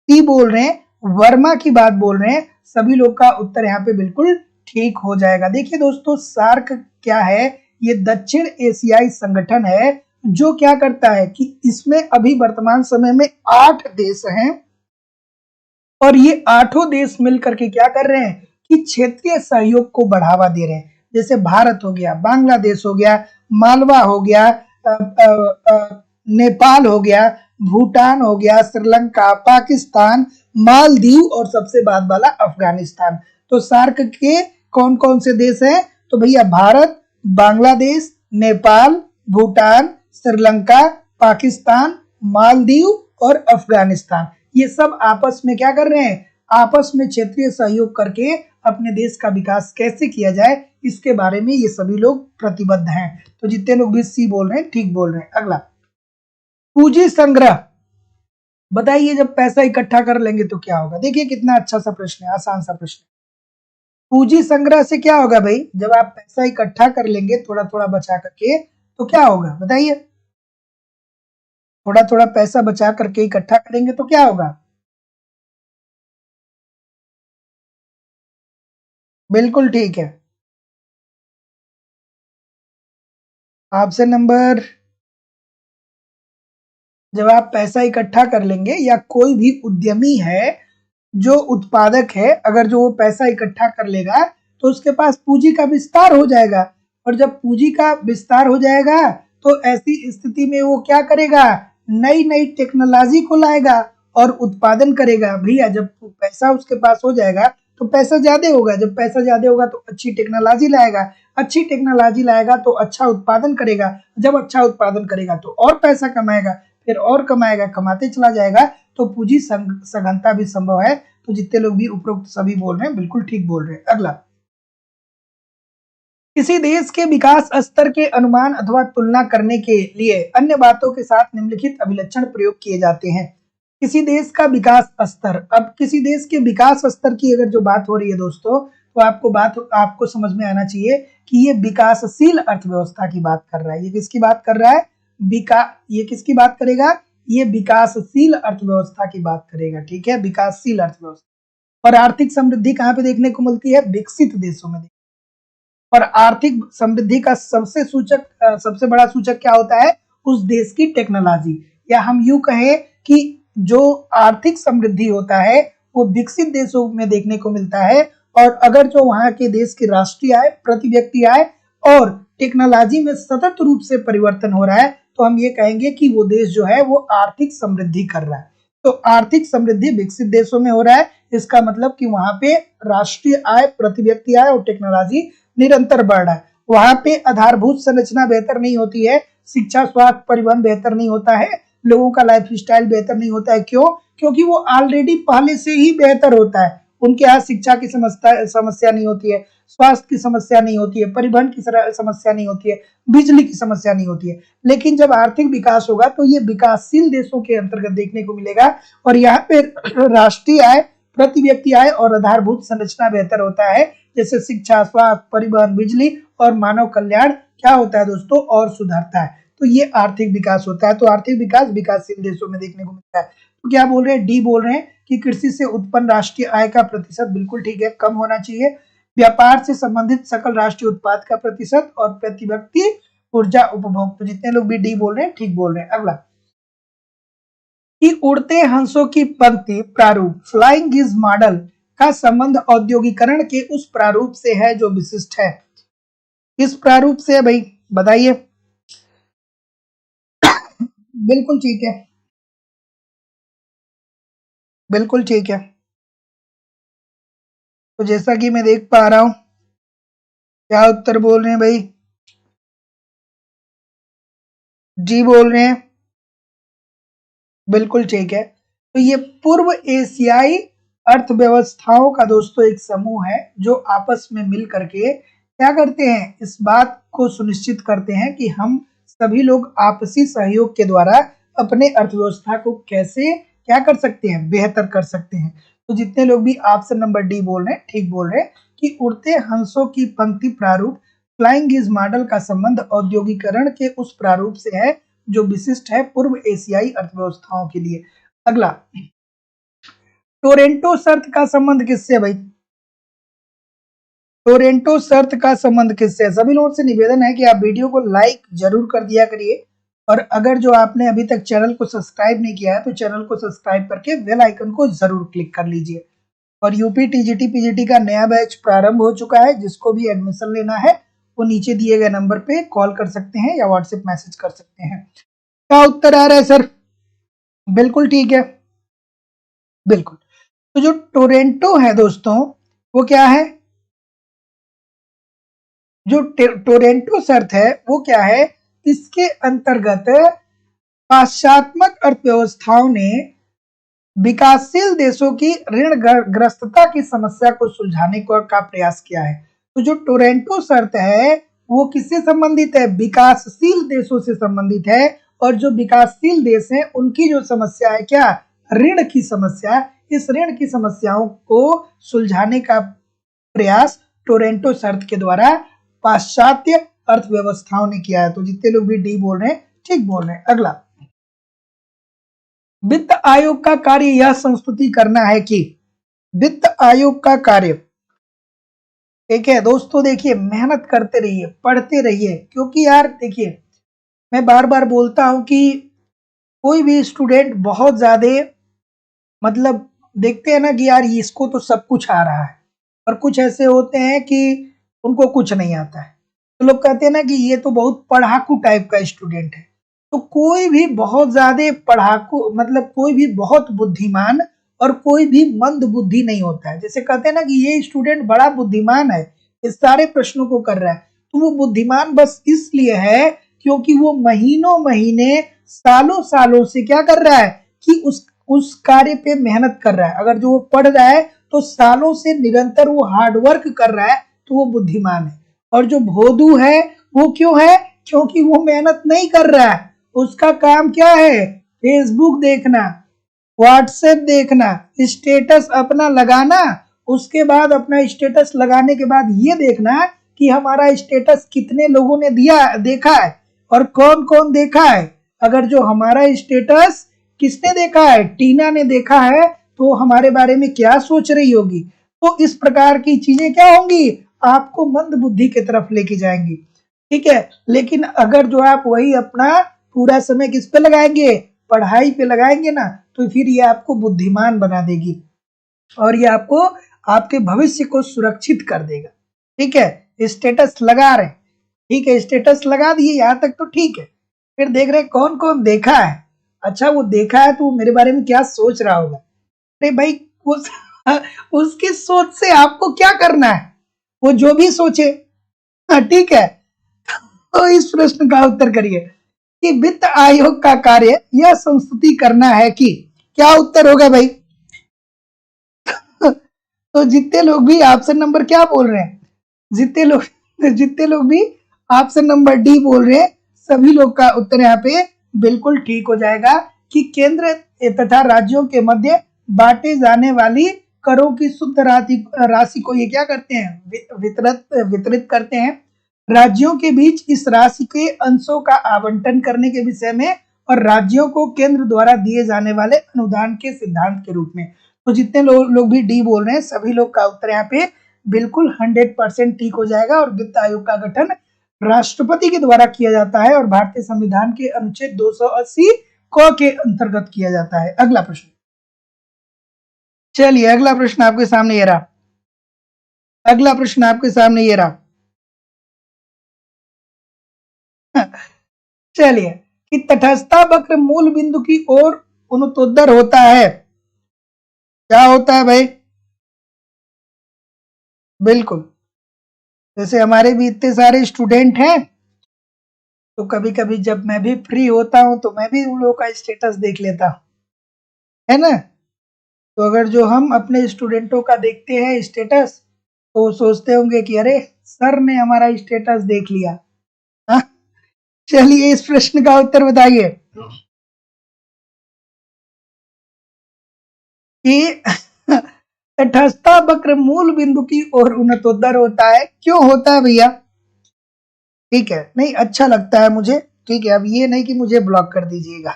सी बोल रहे हैं, वर्मा की बात बोल रहे हैं। सभी लोग का उत्तर यहाँ पे बिल्कुल ठीक हो जाएगा। देखिए दोस्तों, सार्क क्या है? ये दक्षिण एशियाई संगठन है जो क्या करता है कि इसमें अभी वर्तमान समय में 8 देश हैं, और ये 8 देश मिलकर के क्या कर रहे हैं कि क्षेत्रीय सहयोग को बढ़ावा दे रहे हैं। जैसे भारत हो गया, बांग्लादेश हो गया, मालवा हो गया, नेपाल हो गया, भूटान हो गया, श्रीलंका, पाकिस्तान, मालदीव और सबसे बाद वाला अफगानिस्तान। तो सार्क के कौन कौन से देश हैं? तो भैया भारत, बांग्लादेश, नेपाल, भूटान, श्रीलंका, पाकिस्तान, मालदीव और अफगानिस्तान। ये सब आपस में क्या कर रहे हैं? आपस में क्षेत्रीय सहयोग करके अपने देश का विकास कैसे किया जाए, इसके बारे में ये सभी लोग प्रतिबद्ध हैं। तो जितने लोग भी सी बोल रहे हैं ठीक बोल रहे हैं। अगला, पूंजी संग्रह। बताइए जब पैसा इकट्ठा कर लेंगे तो क्या होगा? देखिए कितना अच्छा सा प्रश्न है, आसान सा प्रश्न। पूंजी संग्रह से क्या होगा भाई? जब आप पैसा इकट्ठा कर लेंगे थोड़ा थोड़ा बचा करके तो क्या होगा बताइए? थोड़ा थोड़ा पैसा बचा करके इकट्ठा करेंगे तो क्या होगा? बिल्कुल ठीक है। ऑप्शन नंबर, जब आप पैसा इकट्ठा कर लेंगे, या कोई भी उद्यमी है जो उत्पादक है, अगर जो वो पैसा इकट्ठा कर लेगा तो उसके पास पूंजी का विस्तार हो जाएगा, और जब पूंजी का विस्तार हो जाएगा तो ऐसी स्थिति में वो क्या करेगा? नई नई टेक्नोलॉजी को लाएगा और उत्पादन करेगा। भैया जब पैसा उसके पास हो जाएगा तो पैसा ज्यादा होगा, जब पैसा ज्यादा होगा तो अच्छी टेक्नोलॉजी लाएगा, अच्छी टेक्नोलॉजी लाएगा तो अच्छा उत्पादन करेगा, जब अच्छा उत्पादन करेगा तो और पैसा कमाएगा, फिर और कमाएगा, कमाते चला जाएगा, तो पूंजी सघनता भी संभव है। तो जितने लोग भी उपरोक्त सभी बोल रहे हैं बिल्कुल ठीक बोल रहे हैं। अगला, किसी देश के विकास स्तर के अनुमान अथवा तुलना करने के लिए अन्य बातों के साथ निम्नलिखित अभिलक्षण प्रयोग किए जाते हैं। किसी देश का विकास स्तर, अब किसी देश के विकास स्तर की अगर जो बात हो रही है दोस्तों, तो आपको समझ में आना चाहिए कि ये विकासशील अर्थव्यवस्था की बात कर रहा है। ये किसकी बात कर रहा है? ये किसकी बात करेगा? ये विकासशील अर्थव्यवस्था की बात करेगा। ठीक है, विकासशील अर्थव्यवस्था। और आर्थिक समृद्धि कहाँ पे देखने को मिलती है? विकसित देशों में। और आर्थिक समृद्धि का सबसे बड़ा सूचक क्या होता है? उस देश की टेक्नोलॉजी, या हम यूं कहें कि जो आर्थिक समृद्धि होता है वो विकसित देशों में देखने को मिलता है। और अगर जो वहां के देश की राष्ट्रीय आय, प्रति व्यक्ति आय और टेक्नोलॉजी में सतत रूप से परिवर्तन हो रहा है, तो हम ये कहेंगे कि वो देश जो है वो आर्थिक समृद्धि कर रहा है। तो आर्थिक समृद्धि विकसित देशों में हो रहा है, इसका मतलब कि वहां पे राष्ट्रीय आय, प्रति व्यक्ति आय और टेक्नोलॉजी निरंतर बढ़ रहा है। वहां पे आधारभूत संरचना बेहतर नहीं होती है, शिक्षा, स्वास्थ्य, परिवहन बेहतर नहीं होता है, लोगों का लाइफ स्टाइल बेहतर नहीं होता है। क्यों? क्योंकि वो ऑलरेडी पहले से ही बेहतर होता है। उनके यहाँ शिक्षा की समस्या नहीं होती है, स्वास्थ्य की समस्या नहीं होती है, परिवहन की समस्या नहीं होती है, बिजली की समस्या नहीं होती है। लेकिन जब आर्थिक विकास होगा तो ये विकासशील देशों के अंतर्गत देखने को मिलेगा और यहाँ पे राष्ट्रीय आय, प्रति व्यक्ति आय और आधारभूत संरचना बेहतर होता है, जैसे शिक्षा, स्वास्थ्य, परिवहन, बिजली और मानव कल्याण क्या होता है दोस्तों, और सुधरता है। तो ये आर्थिक विकास होता है। तो आर्थिक विकास विकासशील देशों में देखने को मिलता है। तो क्या बोल रहे हैं? डी बोल रहे हैं कि कृषि से उत्पन्न राष्ट्रीय आय का प्रतिशत बिल्कुल ठीक है, कम होना चाहिए। व्यापार से संबंधित सकल राष्ट्रीय उत्पाद का प्रतिशत और प्रति व्यक्ति ऊर्जा उपभोग। तो जितने लोग भी डी बोल रहे हैं ठीक बोल रहे हैं। अगला कि उड़ते हंसों की पंक्ति प्रारूप, फ्लाइंग गिज मॉडल का संबंध औद्योगिकरण के उस प्रारूप से है जो विशिष्ट है। किस प्रारूप से है भाई, बताइए। बिल्कुल ठीक है, बिल्कुल ठीक है। तो जैसा कि मैं देख पा रहा हूं, क्या उत्तर बोल रहे हैं भाई? जी बोल रहे हैं, बिल्कुल ठीक है। तो ये पूर्व एशियाई अर्थव्यवस्थाओं का दोस्तों एक समूह है जो आपस में मिल करके क्या करते हैं, इस बात को सुनिश्चित करते हैं कि हम सभी लोग आपसी सहयोग के द्वारा अपने अर्थव्यवस्था को कैसे क्या कर सकते हैं, बेहतर कर सकते हैं। तो जितने लोग भी ऑप्शन नंबर डी बोल रहे हैं ठीक बोल रहे हैं कि उड़ते हंसों की पंक्ति प्रारूप, फ्लाइंग गिज मॉडल का संबंध औद्योगिकरण के उस प्रारूप से है जो विशिष्ट है पूर्व एशियाई अर्थव्यवस्थाओं के लिए। अगला, टोरेंटो शर्त का संबंध किससे है भाई? टोरेंटो शर्त का संबंध किससे है? सभी लोगों से निवेदन है कि आप वीडियो को लाइक जरूर कर दिया करिए और अगर जो आपने अभी तक चैनल को सब्सक्राइब नहीं किया है तो चैनल को सब्सक्राइब करके बेल आइकन को जरूर क्लिक कर लीजिए। और यूपी टीजीटी पीजीटी का नया बैच प्रारंभ हो चुका है, जिसको भी एडमिशन लेना है वो नीचे दिए गए नंबर पे कॉल कर सकते हैं या व्हाट्सएप मैसेज कर सकते हैं। क्या उत्तर आ रहा है सर? बिल्कुल ठीक है, बिल्कुल। तो जो टोरेंटो है दोस्तों वो क्या है, जो टोरेंटो शर्त है वो क्या है, इसके अंतर्गत पाश्चात्मक अर्थव्यवस्थाओं ने विकासशील देशों की ऋण ग्रस्तता की समस्या को सुलझाने का प्रयास किया है। तो जो टोरेंटो शर्त है वो किससे संबंधित है? विकासशील देशों से संबंधित है। और जो विकासशील देश हैं उनकी जो समस्या है क्या, ऋण की समस्या, इस ऋण की समस्याओं को सुलझाने का प्रयास टोरेंटो शर्त के द्वारा पाश्चात्य अर्थव्यवस्थाओं ने किया है। तो जितने लोग भी डी बोल रहे हैं ठीक बोल रहे हैं। अगला, वित्त आयोग का कार्य यह संस्तुति करना है कि, वित्त आयोग का कार्य ठीक है दोस्तों, देखिए मेहनत करते रहिए, पढ़ते रहिए, क्योंकि यार देखिए मैं बार बार बोलता हूं कि कोई भी स्टूडेंट बहुत ज्यादा मतलब देखते हैं ना कि यार इसको तो सब कुछ आ रहा है और कुछ ऐसे होते हैं कि उनको कुछ नहीं आता है। तो लोग कहते हैं ना कि ये तो बहुत पढ़ाकू टाइप का स्टूडेंट है। तो कोई भी बहुत ज्यादा पढ़ाकू मतलब कोई भी बहुत बुद्धिमान और कोई भी मंद बुद्धि नहीं होता है। जैसे कहते हैं ना कि ये स्टूडेंट बड़ा बुद्धिमान है, इस सारे प्रश्नों को कर रहा है, तो वो बुद्धिमान बस इसलिए है क्योंकि वो महीनों महीने सालों सालों से क्या कर रहा है कि उस कार्य पे मेहनत कर रहा है। अगर जो वो पढ़ रहा है तो सालों से निरंतर वो हार्डवर्क कर रहा है, तो वो बुद्धिमान है। और जो भोदू है वो क्यों है? क्योंकि वो मेहनत नहीं कर रहा है, उसका काम क्या है, फेसबुक देखना, व्हाट्सएप देखना, स्टेटस अपना लगाना, उसके बाद अपना स्टेटस लगाने के बाद ये देखना कि हमारा स्टेटस कितने लोगों ने देखा है और कौन कौन देखा है। अगर जो हमारा स्टेटस किसने देखा है, टीना ने देखा है, तो हमारे बारे में क्या सोच रही होगी। तो इस प्रकार की चीजें क्या होंगी, आपको मंद बुद्धि की तरफ लेके जाएंगी, ठीक है। लेकिन अगर जो आप वही अपना पूरा समय किस पे लगाएंगे, पढ़ाई पे लगाएंगे ना, तो फिर ये आपको बुद्धिमान बना देगी और ये आपको आपके भविष्य को सुरक्षित कर देगा, ठीक है। स्टेटस लगा रहे, ठीक है, स्टेटस लगा दिए, यहाँ तक तो ठीक है। फिर देख रहे कौन कौन देखा है, अच्छा वो देखा है तो वो मेरे बारे में क्या सोच रहा होगा। अरे भाई उस उसकी सोच से आपको क्या करना है, वो जो भी सोचे। हाँ, ठीक है। तो इस प्रश्न का उत्तर करिए कि वित्त आयोग का कार्य यह संस्तुति करना है कि, क्या उत्तर होगा भाई? तो जितने लोग भी ऑप्शन नंबर क्या बोल रहे हैं, जितने लोग भी ऑप्शन नंबर डी बोल रहे हैं, सभी लोग का उत्तर यहाँ पे बिल्कुल ठीक हो जाएगा कि केंद्र तथा राज्यों के मध्य बांटे जाने वाली करों की शुद्ध राशि को ये क्या करते हैं, वितरित वितरित करते हैं राज्यों के बीच इस राशि के अंशों का आवंटन करने के विषय में और राज्यों को केंद्र द्वारा दिए जाने वाले अनुदान के सिद्धांत के रूप में। तो जितने लोग भी डी बोल रहे हैं, सभी लोग का उत्तर यहाँ पे बिल्कुल 100% ठीक हो जाएगा। और वित्त आयोग का गठन राष्ट्रपति के द्वारा किया जाता है और भारतीय संविधान के अनुच्छेद 280 क के अंतर्गत किया जाता है। अगला प्रश्न, चलिए अगला प्रश्न आपके सामने ये रहा। अगला प्रश्न आपके सामने ये रहा। चलिए कि तटस्थता वक्र मूल बिंदु की ओर उन्नतोत्तर होता है, क्या होता है भाई? बिल्कुल, जैसे हमारे भी इतने सारे स्टूडेंट हैं, तो कभी कभी जब मैं भी फ्री होता हूं तो मैं भी उन लोगों का स्टेटस देख लेता हूं, है ना। तो अगर जो हम अपने स्टूडेंटों का देखते हैं स्टेटस, तो सोचते होंगे कि अरे सर ने हमारा स्टेटस देख लिया। हाँ? चलिए इस प्रश्न का उत्तर बताइए कि तटस्थता वक्र मूल बिंदु की ओर उन्नतोत्तर होता है, क्यों होता है भैया? ठीक है, नहीं अच्छा लगता है मुझे। ठीक है, अब ये नहीं कि मुझे ब्लॉक कर दीजिएगा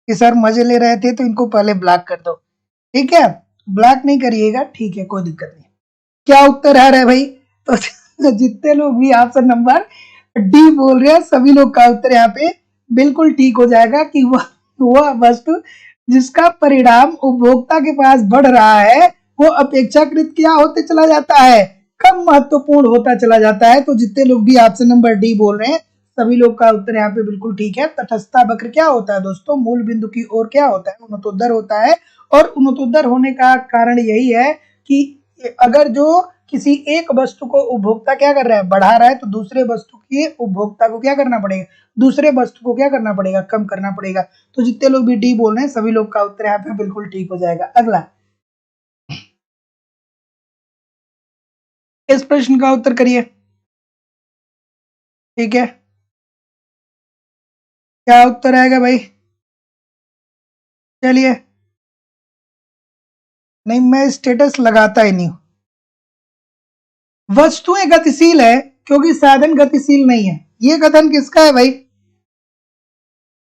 कि सर मजे ले रहे थे तो इनको पहले ब्लॉक कर दो। ठीक है, ब्लॉक नहीं करिएगा, ठीक है, कोई दिक्कत नहीं। क्या उत्तर आ रहा है भाई? तो जितने लोग भी ऑप्शन नंबर डी बोल रहे हैं, सभी लोग का उत्तर यहाँ पे बिल्कुल ठीक हो जाएगा कि वह वस्तु जिसका परिणाम उपभोक्ता के पास बढ़ रहा है वो अपेक्षाकृत क्या होते चला जाता है, कम महत्वपूर्ण होता चला जाता है। तो जितने लोग भी ऑप्शन नंबर डी बोल रहे हैं, सभी लोग का उत्तर यहाँ पे बिल्कुल ठीक है। तटस्थता वक्र क्या होता है दोस्तों? मूल बिंदु की ओर क्या होता है? उन्नतोत्तर होता है। और उन्नतोत्तर होने का कारण यही है कि अगर जो किसी एक वस्तु को उपभोक्ता क्या कर रहा है, बढ़ा रहा है, तो दूसरे वस्तु के उपभोक्ता को क्या करना पड़ेगा, दूसरे वस्तु को क्या करना पड़ेगा, कम करना पड़ेगा। तो जितने लोग भी डी बोल रहे हैं, सभी लोग का उत्तर यहाँ पे बिल्कुल ठीक हो जाएगा। अगला, इस प्रश्न का उत्तर करिए। ठीक है, क्या उत्तर आएगा भाई? चलिए, नहीं मैं स्टेटस लगाता ही नहीं। वस्तुएं गतिशील है क्योंकि साधन गतिशील नहीं है, ये कथन किसका है भाई?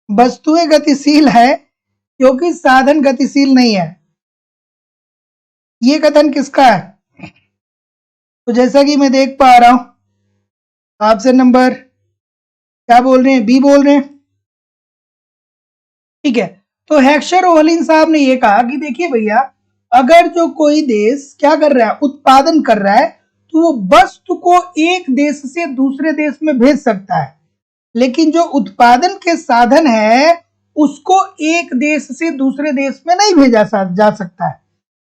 वस्तुएं गतिशील है क्योंकि साधन गतिशील नहीं है, ये कथन किसका है? तो जैसा कि मैं देख पा रहा हूं, ऑप्शन नंबर क्या बोल रहे हैं, बी बोल रहे हैं। ठीक है, तो हेक्सर ओवलिन साहब ने ये कहा कि देखिए भैया, अगर जो कोई देश क्या कर रहा है, उत्पादन कर रहा है, तो वो वस्तु को एक देश से दूसरे देश में भेज सकता है, लेकिन जो उत्पादन के साधन है उसको एक देश से दूसरे देश में नहीं भेजा जा सकता है।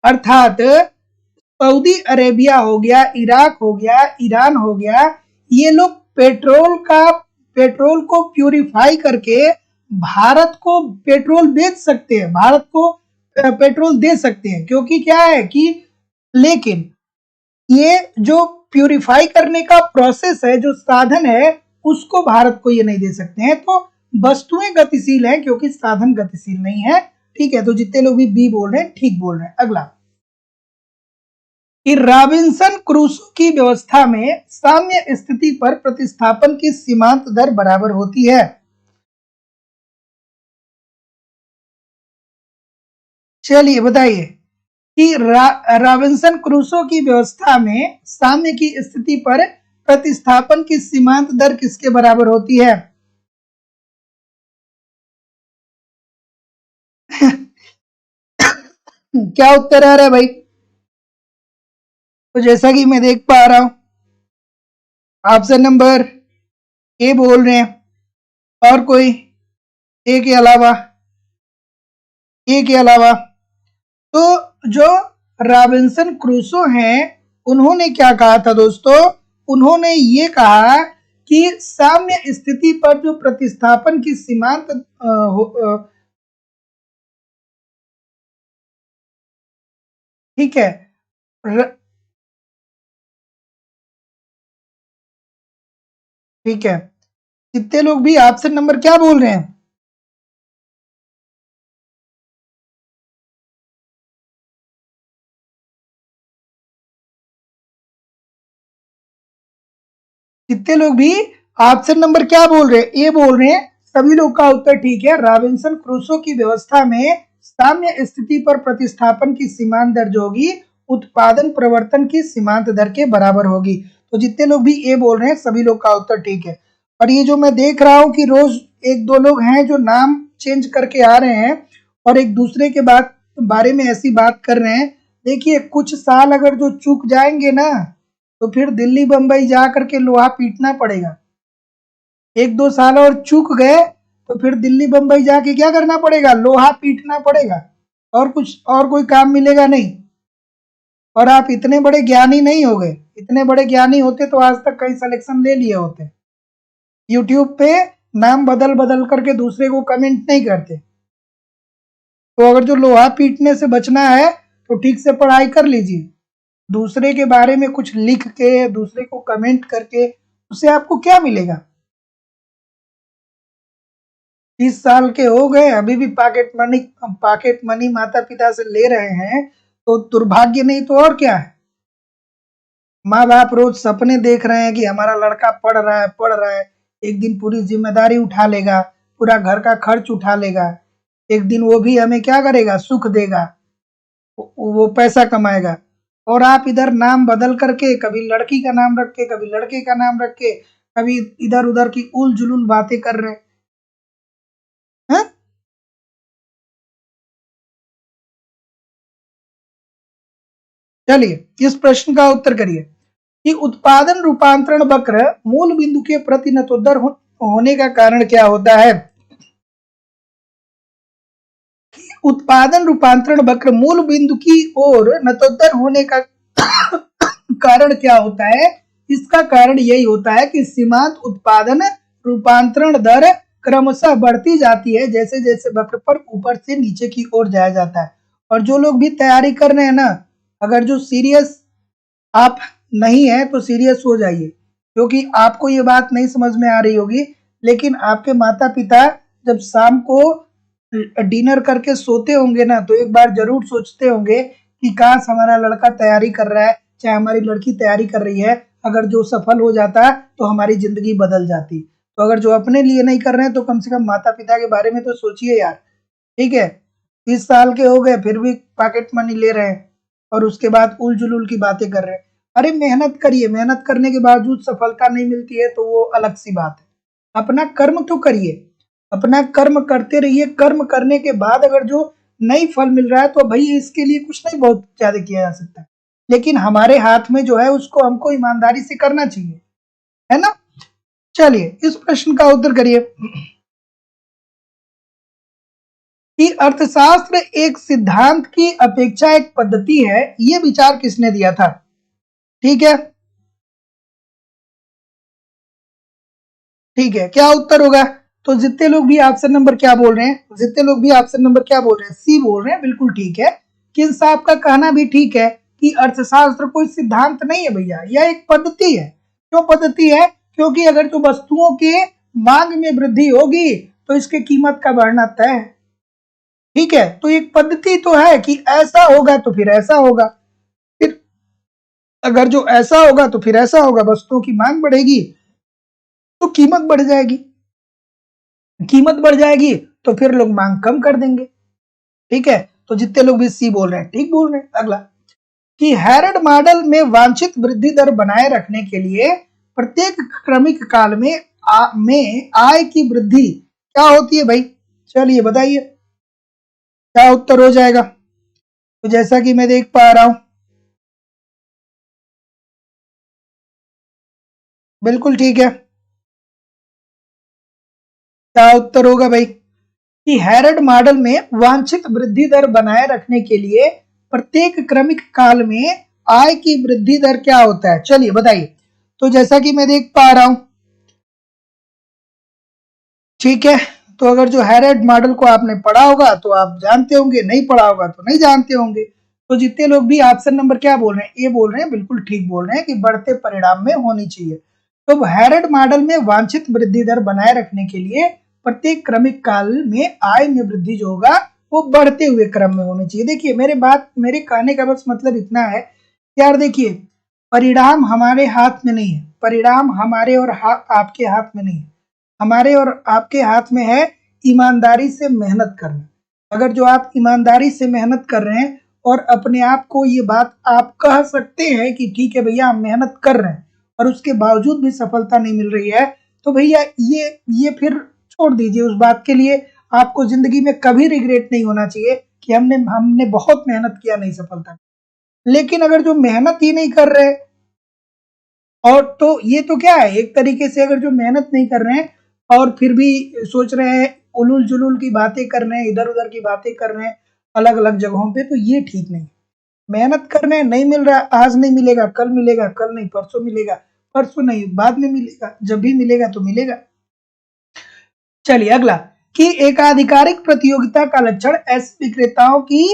अर्थात सऊदी अरेबिया हो गया, इराक हो गया, ईरान हो गया, ये लोग पेट्रोल को प्यूरिफाई करके भारत को पेट्रोल बेच सकते हैं, भारत को पेट्रोल दे सकते हैं, क्योंकि क्या है कि, लेकिन ये जो प्यूरिफाई करने का प्रोसेस है, जो साधन है, उसको भारत को ये नहीं दे सकते हैं। तो वस्तुएं गतिशील हैं क्योंकि साधन गतिशील नहीं है। ठीक है, तो जितने लोग भी बी बोल रहे हैं ठीक बोल रहे हैं। अगला, कि रॉबिन्सन क्रूसो की व्यवस्था में साम्य स्थिति पर प्रतिस्थापन की सीमांत दर बराबर होती है। चलिए बताइए कि रॉबिन्सन क्रूसो की व्यवस्था में साम्य की स्थिति पर प्रतिस्थापन की सीमांत दर किसके बराबर होती है? क्या उत्तर आ रहा है भाई? तो जैसा कि मैं देख पा रहा हूं, ऑप्शन नंबर ए बोल रहे हैं, और कोई? ए के अलावा, ए के अलावा तो जो रॉबिन्सन क्रूसो हैं, उन्होंने क्या कहा था दोस्तों? उन्होंने ये कहा कि साम्य स्थिति पर जो प्रतिस्थापन की सीमांत ठीक है, ठीक है, कितने लोग भी ऑप्शन नंबर क्या बोल रहे हैं? कितने लोग भी ऑप्शन नंबर क्या बोल रहे हैं? ए बोल रहे हैं। सभी लोग का उत्तर ठीक है। रॉबिन्सन क्रूसो की व्यवस्था में साम्य स्थिति पर प्रतिस्थापन की सीमांत दर जो होगी, उत्पादन प्रवर्तन की सीमांत दर के बराबर होगी। तो जितने लोग भी ए बोल रहे हैं, सभी लोग का उत्तर ठीक है। और ये जो मैं देख रहा हूँ कि रोज एक दो लोग हैं जो नाम चेंज करके आ रहे हैं और एक दूसरे के बारे में ऐसी बात कर रहे हैं। देखिए, कुछ साल अगर जो चूक जाएंगे ना, तो फिर दिल्ली बम्बई जा करके लोहा पीटना पड़ेगा। एक दो साल और चूक गए तो फिर दिल्ली बम्बई जाके क्या करना पड़ेगा? लोहा पीटना पड़ेगा। और कुछ और कोई काम मिलेगा नहीं। और आप इतने बड़े ज्ञानी नहीं हो गए। इतने बड़े ज्ञानी होते तो आज तक कई सिलेक्शन ले लिए होते। यूट्यूब पे नाम बदल बदल करके दूसरे को कमेंट नहीं करते। तो अगर जो लोहा पीटने से बचना है तो ठीक से पढ़ाई कर लीजिए। दूसरे के बारे में कुछ लिख के, दूसरे को कमेंट करके, उससे आपको क्या मिलेगा? 30 साल के हो गए, अभी भी पॉकेट मनी माता पिता से ले रहे हैं, तो दुर्भाग्य नहीं तो और क्या है? माँ बाप रोज सपने देख रहे हैं कि हमारा लड़का पढ़ रहा है, एक दिन पूरी जिम्मेदारी उठा लेगा, पूरा घर का खर्च उठा लेगा, एक दिन वो भी हमें क्या करेगा? सुख देगा, वो पैसा कमाएगा। और आप इधर नाम बदल करके, कभी लड़की का नाम रख के, कभी लड़के का नाम रख के, कभी इधर उधर की उल जुलूल बातें कर रहे हैं। चलिए, इस प्रश्न का उत्तर करिए कि उत्पादन रूपांतरण वक्र मूल बिंदु के प्रति नतोदर होने का कारण क्या होता है? उत्पादन रूपांतरण वक्र मूल बिंदु की ओर नतोदर होने का कारण क्या होता है? इसका कारण यही होता है कि सीमांत उत्पादन रूपांतरण दर क्रमशः बढ़ती जाती है जैसे जैसे वक्र पर ऊपर से नीचे की ओर जाया जाता है। और जो लोग भी तैयारी कर रहे हैं ना, अगर जो सीरियस आप नहीं है तो सीरियस हो जाइए, क्योंकि आपको ये बात नहीं समझ में आ रही होगी, लेकिन आपके माता पिता जब शाम को डिनर करके सोते होंगे ना, तो एक बार जरूर सोचते होंगे कि काश हमारा लड़का तैयारी कर रहा है, चाहे हमारी लड़की तैयारी कर रही है, अगर जो सफल हो जाता तो हमारी जिंदगी बदल जाती। तो अगर जो अपने लिए नहीं कर रहे हैं तो कम से कम माता पिता के बारे में तो सोचिए यार। ठीक है, 30 साल के हो गए फिर भी पॉकेट मनी ले रहे हैं और उसके बाद उल जुलूल की बातें कर रहे हैं। अरे मेहनत करिए, मेहनत करने के बावजूद सफलता नहीं मिलती है तो वो अलग सी बात है। अपना कर्म तो करिए, अपना कर्म करते रहिए। कर्म करने के बाद अगर जो नई फल मिल रहा है तो भाई इसके लिए कुछ नहीं बहुत ज्यादा किया जा सकता है, लेकिन हमारे हाथ में जो है उसको हमको ईमानदारी से करना चाहिए, है ना? चलिए, इस प्रश्न का उत्तर करिए कि अर्थशास्त्र एक सिद्धांत की अपेक्षा एक पद्धति है, ये विचार किसने दिया था? ठीक है, ठीक है, क्या उत्तर होगा? तो जितने लोग भी ऑप्शन नंबर क्या बोल रहे हैं, जितने लोग भी ऑप्शन नंबर क्या बोल रहे हैं? सी बोल रहे हैं, बिल्कुल ठीक है। किन साहब का कहना भी ठीक है कि अर्थशास्त्र कोई सिद्धांत नहीं है भैया, यह एक पद्धति है। क्यों पद्धति है? क्योंकि अगर तो वस्तुओं के मांग में वृद्धि होगी तो इसके कीमत का बढ़ना तय है। ठीक है, तो एक पद्धति तो है कि ऐसा होगा तो फिर ऐसा होगा, फिर अगर जो ऐसा होगा तो फिर ऐसा होगा, वस्तुओं की मांग बढ़ेगी तो कीमत बढ़ जाएगी, कीमत बढ़ जाएगी तो फिर लोग मांग कम कर देंगे। ठीक है, तो जितने लोग भी सी बोल रहे हैं ठीक बोल रहे हैं। अगला कि हैरड मॉडल में वांछित वृद्धि दर बनाए रखने के लिए प्रत्येक क्रमिक काल में आय की वृद्धि क्या होती है भाई? चलिए बताइए, क्या उत्तर हो जाएगा? तो जैसा कि मैं देख पा रहा हूं, बिल्कुल ठीक है। क्या उत्तर होगा भाई? कि हैरड मॉडल में वांछित वृद्धि दर बनाए रखने के लिए प्रत्येक क्रमिक काल में आय की वृद्धि दर क्या होता है? चलिए बताइए। तो जैसा कि मैं देख पा रहा हूं, ठीक है, तो अगर जो हैरड मॉडल को आपने पढ़ा होगा तो आप जानते होंगे, नहीं पढ़ा होगा तो नहीं जानते होंगे। तो जितने लोग भी ऑप्शन नंबर क्या बोल रहे हैं, ये बोल रहे हैं, बिल्कुल ठीक बोल रहे हैं कि बढ़ते परिणाम में होनी चाहिए। तो हैरड मॉडल में वांछित वृद्धि दर बनाए रखने के लिए प्रत्येक क्रमिक काल में आय में वृद्धि जो होगा वो बढ़ते हुए क्रम में होनी चाहिए। देखिए मेरे कहने का बस मतलब इतना है कि यार देखिए, परिणाम हमारे हाथ में नहीं है, परिणाम हमारे और आपके हाथ में नहीं है। हमारे और आपके हाथ में है ईमानदारी से मेहनत करना। अगर जो आप ईमानदारी से मेहनत कर रहे हैं और अपने आप को ये बात आप कह सकते हैं कि ठीक है भैया हम मेहनत कर रहे हैं, और उसके बावजूद भी सफलता नहीं मिल रही है, तो भैया ये फिर छोड़ दीजिए उस बात के लिए। आपको जिंदगी में कभी रिग्रेट नहीं होना चाहिए कि हमने बहुत मेहनत किया, नहीं सफलता। लेकिन अगर जो मेहनत ही नहीं कर रहे, और तो ये तो क्या है, एक तरीके से अगर जो मेहनत नहीं कर रहे हैं और फिर भी सोच रहे हैं, उलूल जुलूल की बातें कर रहे हैं, इधर उधर की बातें कर रहे हैं अलग अलग जगहों पे, तो ये ठीक नहीं। मेहनत कर रहे हैं, नहीं मिल रहा, आज नहीं मिलेगा, कल नहीं परसों मिलेगा, परसों नहीं बाद में मिलेगा, जब भी मिलेगा तो मिलेगा। चलिए अगला, कि एकाधिकारिक प्रतियोगिता का लक्षण ऐसे विक्रेताओं की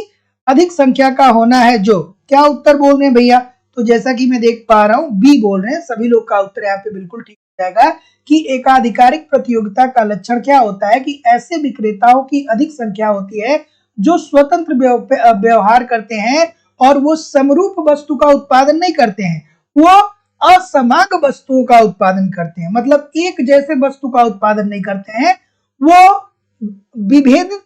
अधिक संख्या का होना है जो, क्या उत्तर बोल रहे हैं भैया? तो जैसा कि मैं देख पा रहा हूं बी बोल रहे हैं, सभी लोग का उत्तर यहाँ पे बिल्कुल ठीक हो जाएगा कि एकाधिकारिक प्रतियोगिता का लक्षण क्या होता है कि ऐसे विक्रेताओं की अधिक संख्या होती है जो स्वतंत्र व्यवहार करते हैं और वो समरूप वस्तु का उत्पादन नहीं करते हैं, वो असमान वस्तुओं का उत्पादन करते हैं। मतलब एक जैसे वस्तु का उत्पादन नहीं करते हैं, वो विभेदित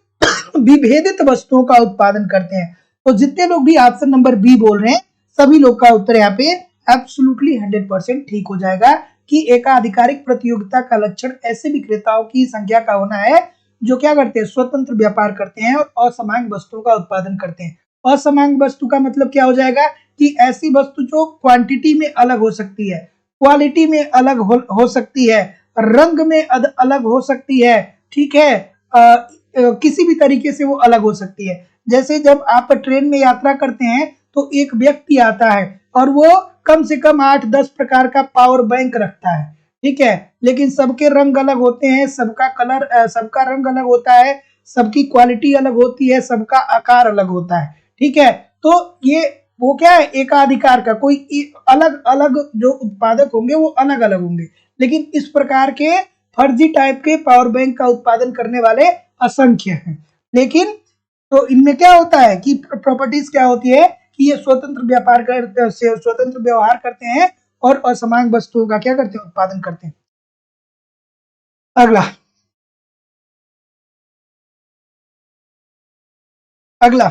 विभेदित वस्तुओं का उत्पादन करते हैं। तो जितने लोग भी ऑप्शन नंबर बी बोल रहे हैं, सभी लोग का उत्तर यहाँ पे एब्सोल्युटली 100% ठीक हो जाएगा कि एकाधिकारिक प्रतियोगिता का लक्षण ऐसे विक्रेताओं की संख्या का होना है जो क्या करते हैं, स्वतंत्र व्यापार करते हैं और असमान वस्तुओं का उत्पादन करते हैं। असमान वस्तु का मतलब क्या हो जाएगा कि ऐसी वस्तु जो क्वांटिटी में अलग हो सकती है, क्वालिटी में अलग हो सकती है, रंग में अलग हो सकती है, ठीक है, किसी भी तरीके से वो अलग हो सकती है। जैसे जब आप ट्रेन में यात्रा करते हैं तो एक व्यक्ति आता है और वो कम से कम 8-10 प्रकार का पावर बैंक रखता है, ठीक है, लेकिन सबके रंग अलग होते हैं, सबका रंग अलग होता है, सबकी क्वालिटी अलग होती है, सबका आकार अलग होता है, ठीक है। तो ये वो क्या है, एकाधिकार का, कोई अलग अलग जो उत्पादक होंगे वो अलग अलग होंगे, लेकिन इस प्रकार के फर्जी टाइप के पावर बैंक का उत्पादन करने वाले असंख्य हैं। लेकिन तो इनमें क्या होता है कि प्रॉपर्टीज क्या होती है कि ये स्वतंत्र व्यवहार करते हैं और असमान वस्तुओं का क्या करते हैं, उत्पादन करते हैं। अगला अगला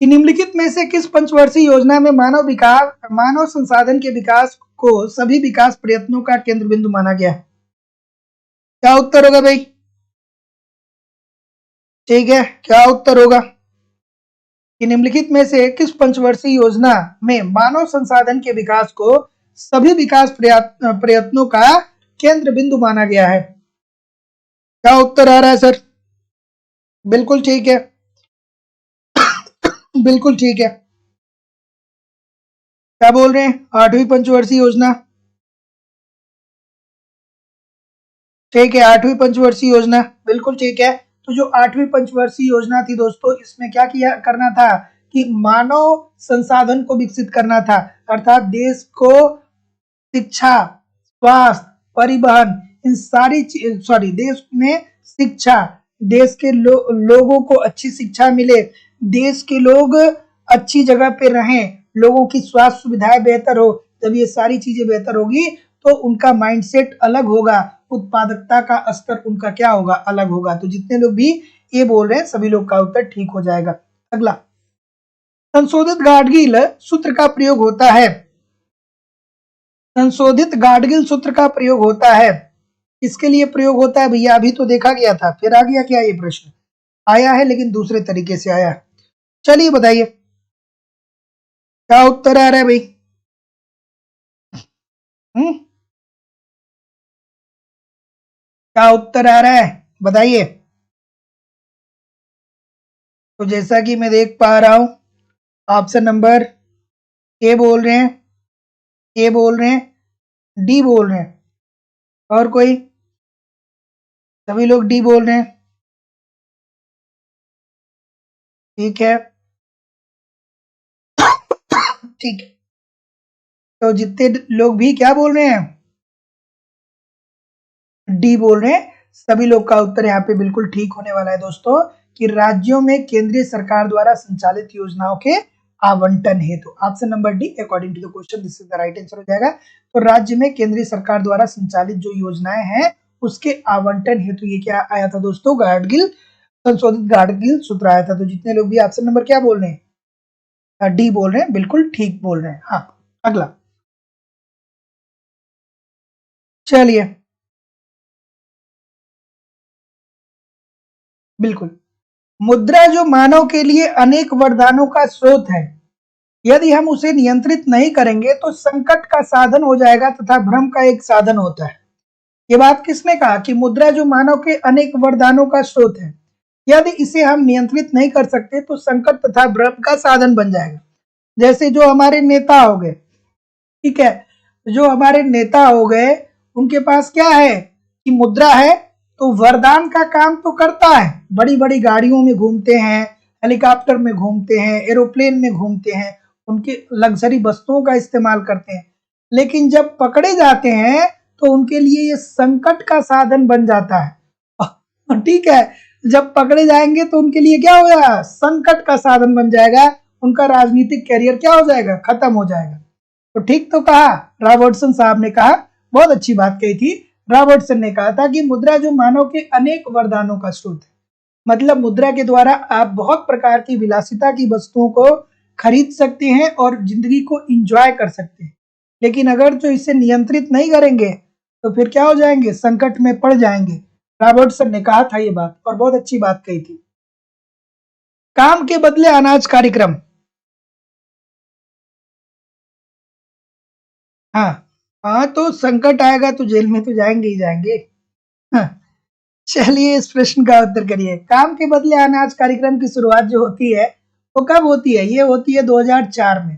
कि निम्नलिखित में से किस पंचवर्षीय योजना में मानव संसाधन के विकास को सभी विकास प्रयत्नों का केंद्र बिंदु माना गया है? क्या उत्तर होगा भाई? ठीक है, क्या उत्तर होगा कि निम्नलिखित में से किस पंचवर्षीय योजना में मानव संसाधन के विकास को सभी विकास प्रयत्नों का केंद्र बिंदु माना गया है? क्या उत्तर आ रहा है सर? बिल्कुल ठीक है, बिल्कुल ठीक है। क्या बोल रहे हैं? 8वीं पंचवर्षीय योजना, ठीक है, 8वीं पंचवर्षीय योजना बिल्कुल ठीक है। तो जो 8वीं पंचवर्षीय योजना थी दोस्तों, इसमें क्या किया करना था कि मानव संसाधन को विकसित करना था, अर्थात देश को शिक्षा, स्वास्थ्य, परिवहन, इन सारी सॉरी देश में शिक्षा, देश के लोगों को अच्छी शिक्षा मिले, देश के लोग अच्छी जगह पे रहें, लोगों की स्वास्थ्य सुविधाएं बेहतर हो। जब ये सारी चीजें बेहतर होगी तो उनका माइंडसेट अलग होगा, उत्पादकता का स्तर उनका क्या होगा, अलग होगा। तो जितने लोग भी ये बोल रहे हैं सभी लोग का उत्तर ठीक हो जाएगा। अगला, संशोधित गाडगिल सूत्र का प्रयोग होता है, संशोधित गाडगिल सूत्र का प्रयोग होता है, किसके लिए प्रयोग होता है भैया? अभी तो देखा गया था, फिर आ गया क्या? ये प्रश्न आया है लेकिन दूसरे तरीके से आया है। चलिए बताइए क्या उत्तर आ रहा है भाई? क्या उत्तर आ रहा है बताइए? तो जैसा कि मैं देख पा रहा हूं, ऑप्शन नंबर ए बोल रहे हैं, ए बोल रहे हैं, डी बोल रहे हैं, और कोई? सभी लोग डी बोल रहे हैं। ठीक है, ठीक है। तो जितने लोग भी क्या बोल रहे हैं, डी बोल रहे हैं, सभी लोग का उत्तर यहाँ पे बिल्कुल ठीक होने वाला है दोस्तों, कि राज्यों में केंद्रीय सरकार द्वारा संचालित योजनाओं के आवंटन हेतु। Option number D, according to the question this is the right answer हो जाएगा। तो राज्य में केंद्रीय सरकार द्वारा संचालित जो योजनाएं हैं उसके आवंटन हेतु ये क्या आया था दोस्तों, गाडगिल संशोधित गाडगिल सूत्र आया था। तो जितने लोग भी ऑप्शन नंबर क्या बोल रहे हैं, डी बोल रहे हैं, बिल्कुल ठीक बोल रहे हैं। हाँ, अगला चलिए, बिल्कुल। मुद्रा जो मानव के लिए अनेक वरदानों का स्रोत है, यदि हम उसे नियंत्रित नहीं करेंगे तो संकट का साधन हो जाएगा तथा भ्रम का एक साधन होता है। ये बात किसने कहा कि मुद्रा जो मानव के अनेक वरदानों का स्रोत है, यदि इसे हम नियंत्रित नहीं कर सकते तो संकट तथा भ्रम का साधन बन जाएगा। जैसे जो हमारे नेता हो गए, ठीक है, जो हमारे नेता हो गए, उनके पास क्या है कि मुद्रा है, तो वरदान का काम तो करता है, बड़ी बड़ी गाड़ियों में घूमते हैं, हेलीकॉप्टर में घूमते हैं, एरोप्लेन में घूमते हैं, उनके लग्जरी वस्तुओं का इस्तेमाल करते हैं, लेकिन जब पकड़े जाते हैं तो उनके लिए ये संकट का साधन बन जाता है। ठीक है, जब पकड़े जाएंगे तो उनके लिए क्या हो जाएगा, संकट का साधन बन जाएगा, उनका राजनीतिक कैरियर क्या हो जाएगा, खत्म हो जाएगा। तो ठीक तो कहा, रॉबर्टसन साहब ने कहा, बहुत अच्छी बात कही थी। रॉबर्टसन ने कहा था कि मुद्रा जो मानव के अनेक वरदानों का स्रोत है, मतलब मुद्रा के द्वारा आप बहुत प्रकार की विलासिता की वस्तुओं को खरीद सकते हैं और जिंदगी को एंजॉय कर सकते हैं, लेकिन अगर जो इसे नियंत्रित नहीं करेंगे तो फिर क्या हो जाएंगे, संकट में पड़ जाएंगे। रॉबर्टसन ने कहा था ये बात, और बहुत अच्छी बात कही थी। काम के बदले अनाज कार्यक्रम, हाँ, हाँ, तो संकट आएगा तो जेल में तो जाएंगे ही जाएंगे। हाँ, चलिए इस प्रश्न का उत्तर करिए। काम के बदले अनाज कार्यक्रम की शुरुआत जो होती है वो कब होती है, ये होती है 2004 में।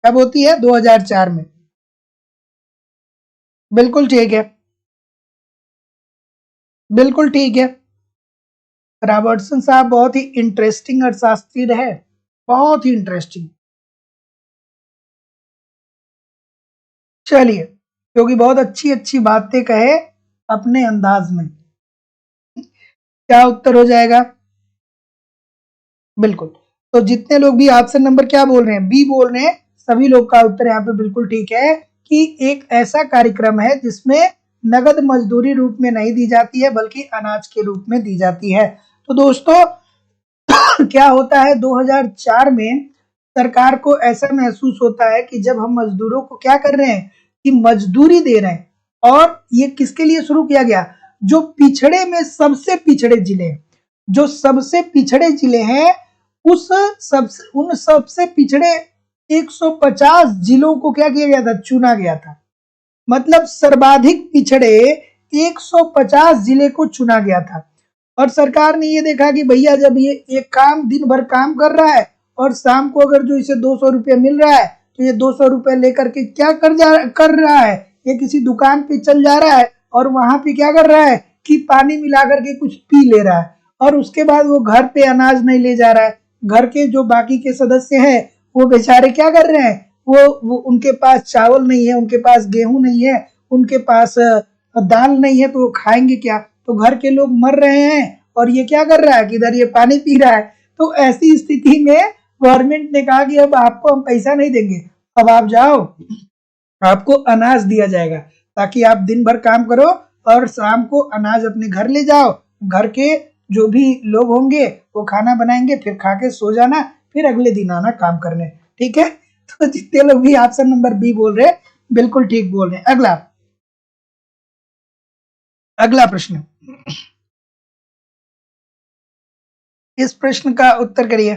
कब होती है, 2004 में। बिल्कुल ठीक है, बिल्कुल ठीक है। रॉबर्टसन साहब बहुत ही इंटरेस्टिंग अर्थशास्त्री रहे, बहुत ही इंटरेस्टिंग। चलिए, क्योंकि बहुत अच्छी अच्छी बातें कहे अपने अंदाज में, क्या उत्तर हो जाएगा, बिल्कुल। तो जितने लोग भी ऑप्शन नंबर क्या बोल रहे हैं, बी बोल रहे हैं, सभी लोग का उत्तर यहाँ पे बिल्कुल ठीक है, कि एक ऐसा कार्यक्रम है जिसमें नगद मजदूरी रूप में नहीं दी जाती है बल्कि अनाज के रूप में दी जाती है। तो दोस्तों क्या होता है, 2004 में सरकार को ऐसा महसूस होता है कि जब हम मजदूरों को क्या कर रहे हैं कि मजदूरी दे रहे हैं, और ये किसके लिए शुरू किया गया, जो पिछड़े में सबसे पिछड़े जिले हैं, जो सबसे पिछड़े जिले हैं, उन सबसे पिछड़े 150 जिलों को क्या किया गया था, चुना गया था। मतलब सर्वाधिक पिछड़े 150 जिले को चुना गया था। और सरकार ने ये देखा कि भैया जब ये एक काम दिन भर काम कर रहा है और शाम को अगर जो इसे 200 रुपये मिल रहा है, तो ये 200 रुपये लेकर के क्या कर रहा है, ये किसी दुकान पे चल जा रहा है और वहां पे क्या कर रहा है कि पानी मिला करके कुछ पी ले रहा है, और उसके बाद वो घर पे अनाज नहीं ले जा रहा है। घर के जो बाकी के सदस्य हैं वो बेचारे क्या कर रहे हैं, वो उनके पास चावल नहीं है, उनके पास गेहूं नहीं है, उनके पास दाल नहीं है, तो वो खाएंगे क्या, तो घर के लोग मर रहे हैं और ये क्या कर रहा है कि इधर ये पानी पी रहा है। तो ऐसी स्थिति में गवर्नमेंट ने कहा कि अब आपको हम पैसा नहीं देंगे, अब आप जाओ, आपको अनाज दिया जाएगा, ताकि आप दिन भर काम करो और शाम को अनाज अपने घर ले जाओ। घर के जो भी लोग होंगे वो खाना बनाएंगे, फिर खा के सो जाना, फिर अगले दिन आना काम करने। ठीक है, तो जितने लोग भी ऑप्शन नंबर बी बोल रहे हैं बिल्कुल ठीक बोल रहे हैं। अगला, अगला प्रश्न, इस प्रश्न का उत्तर करिए।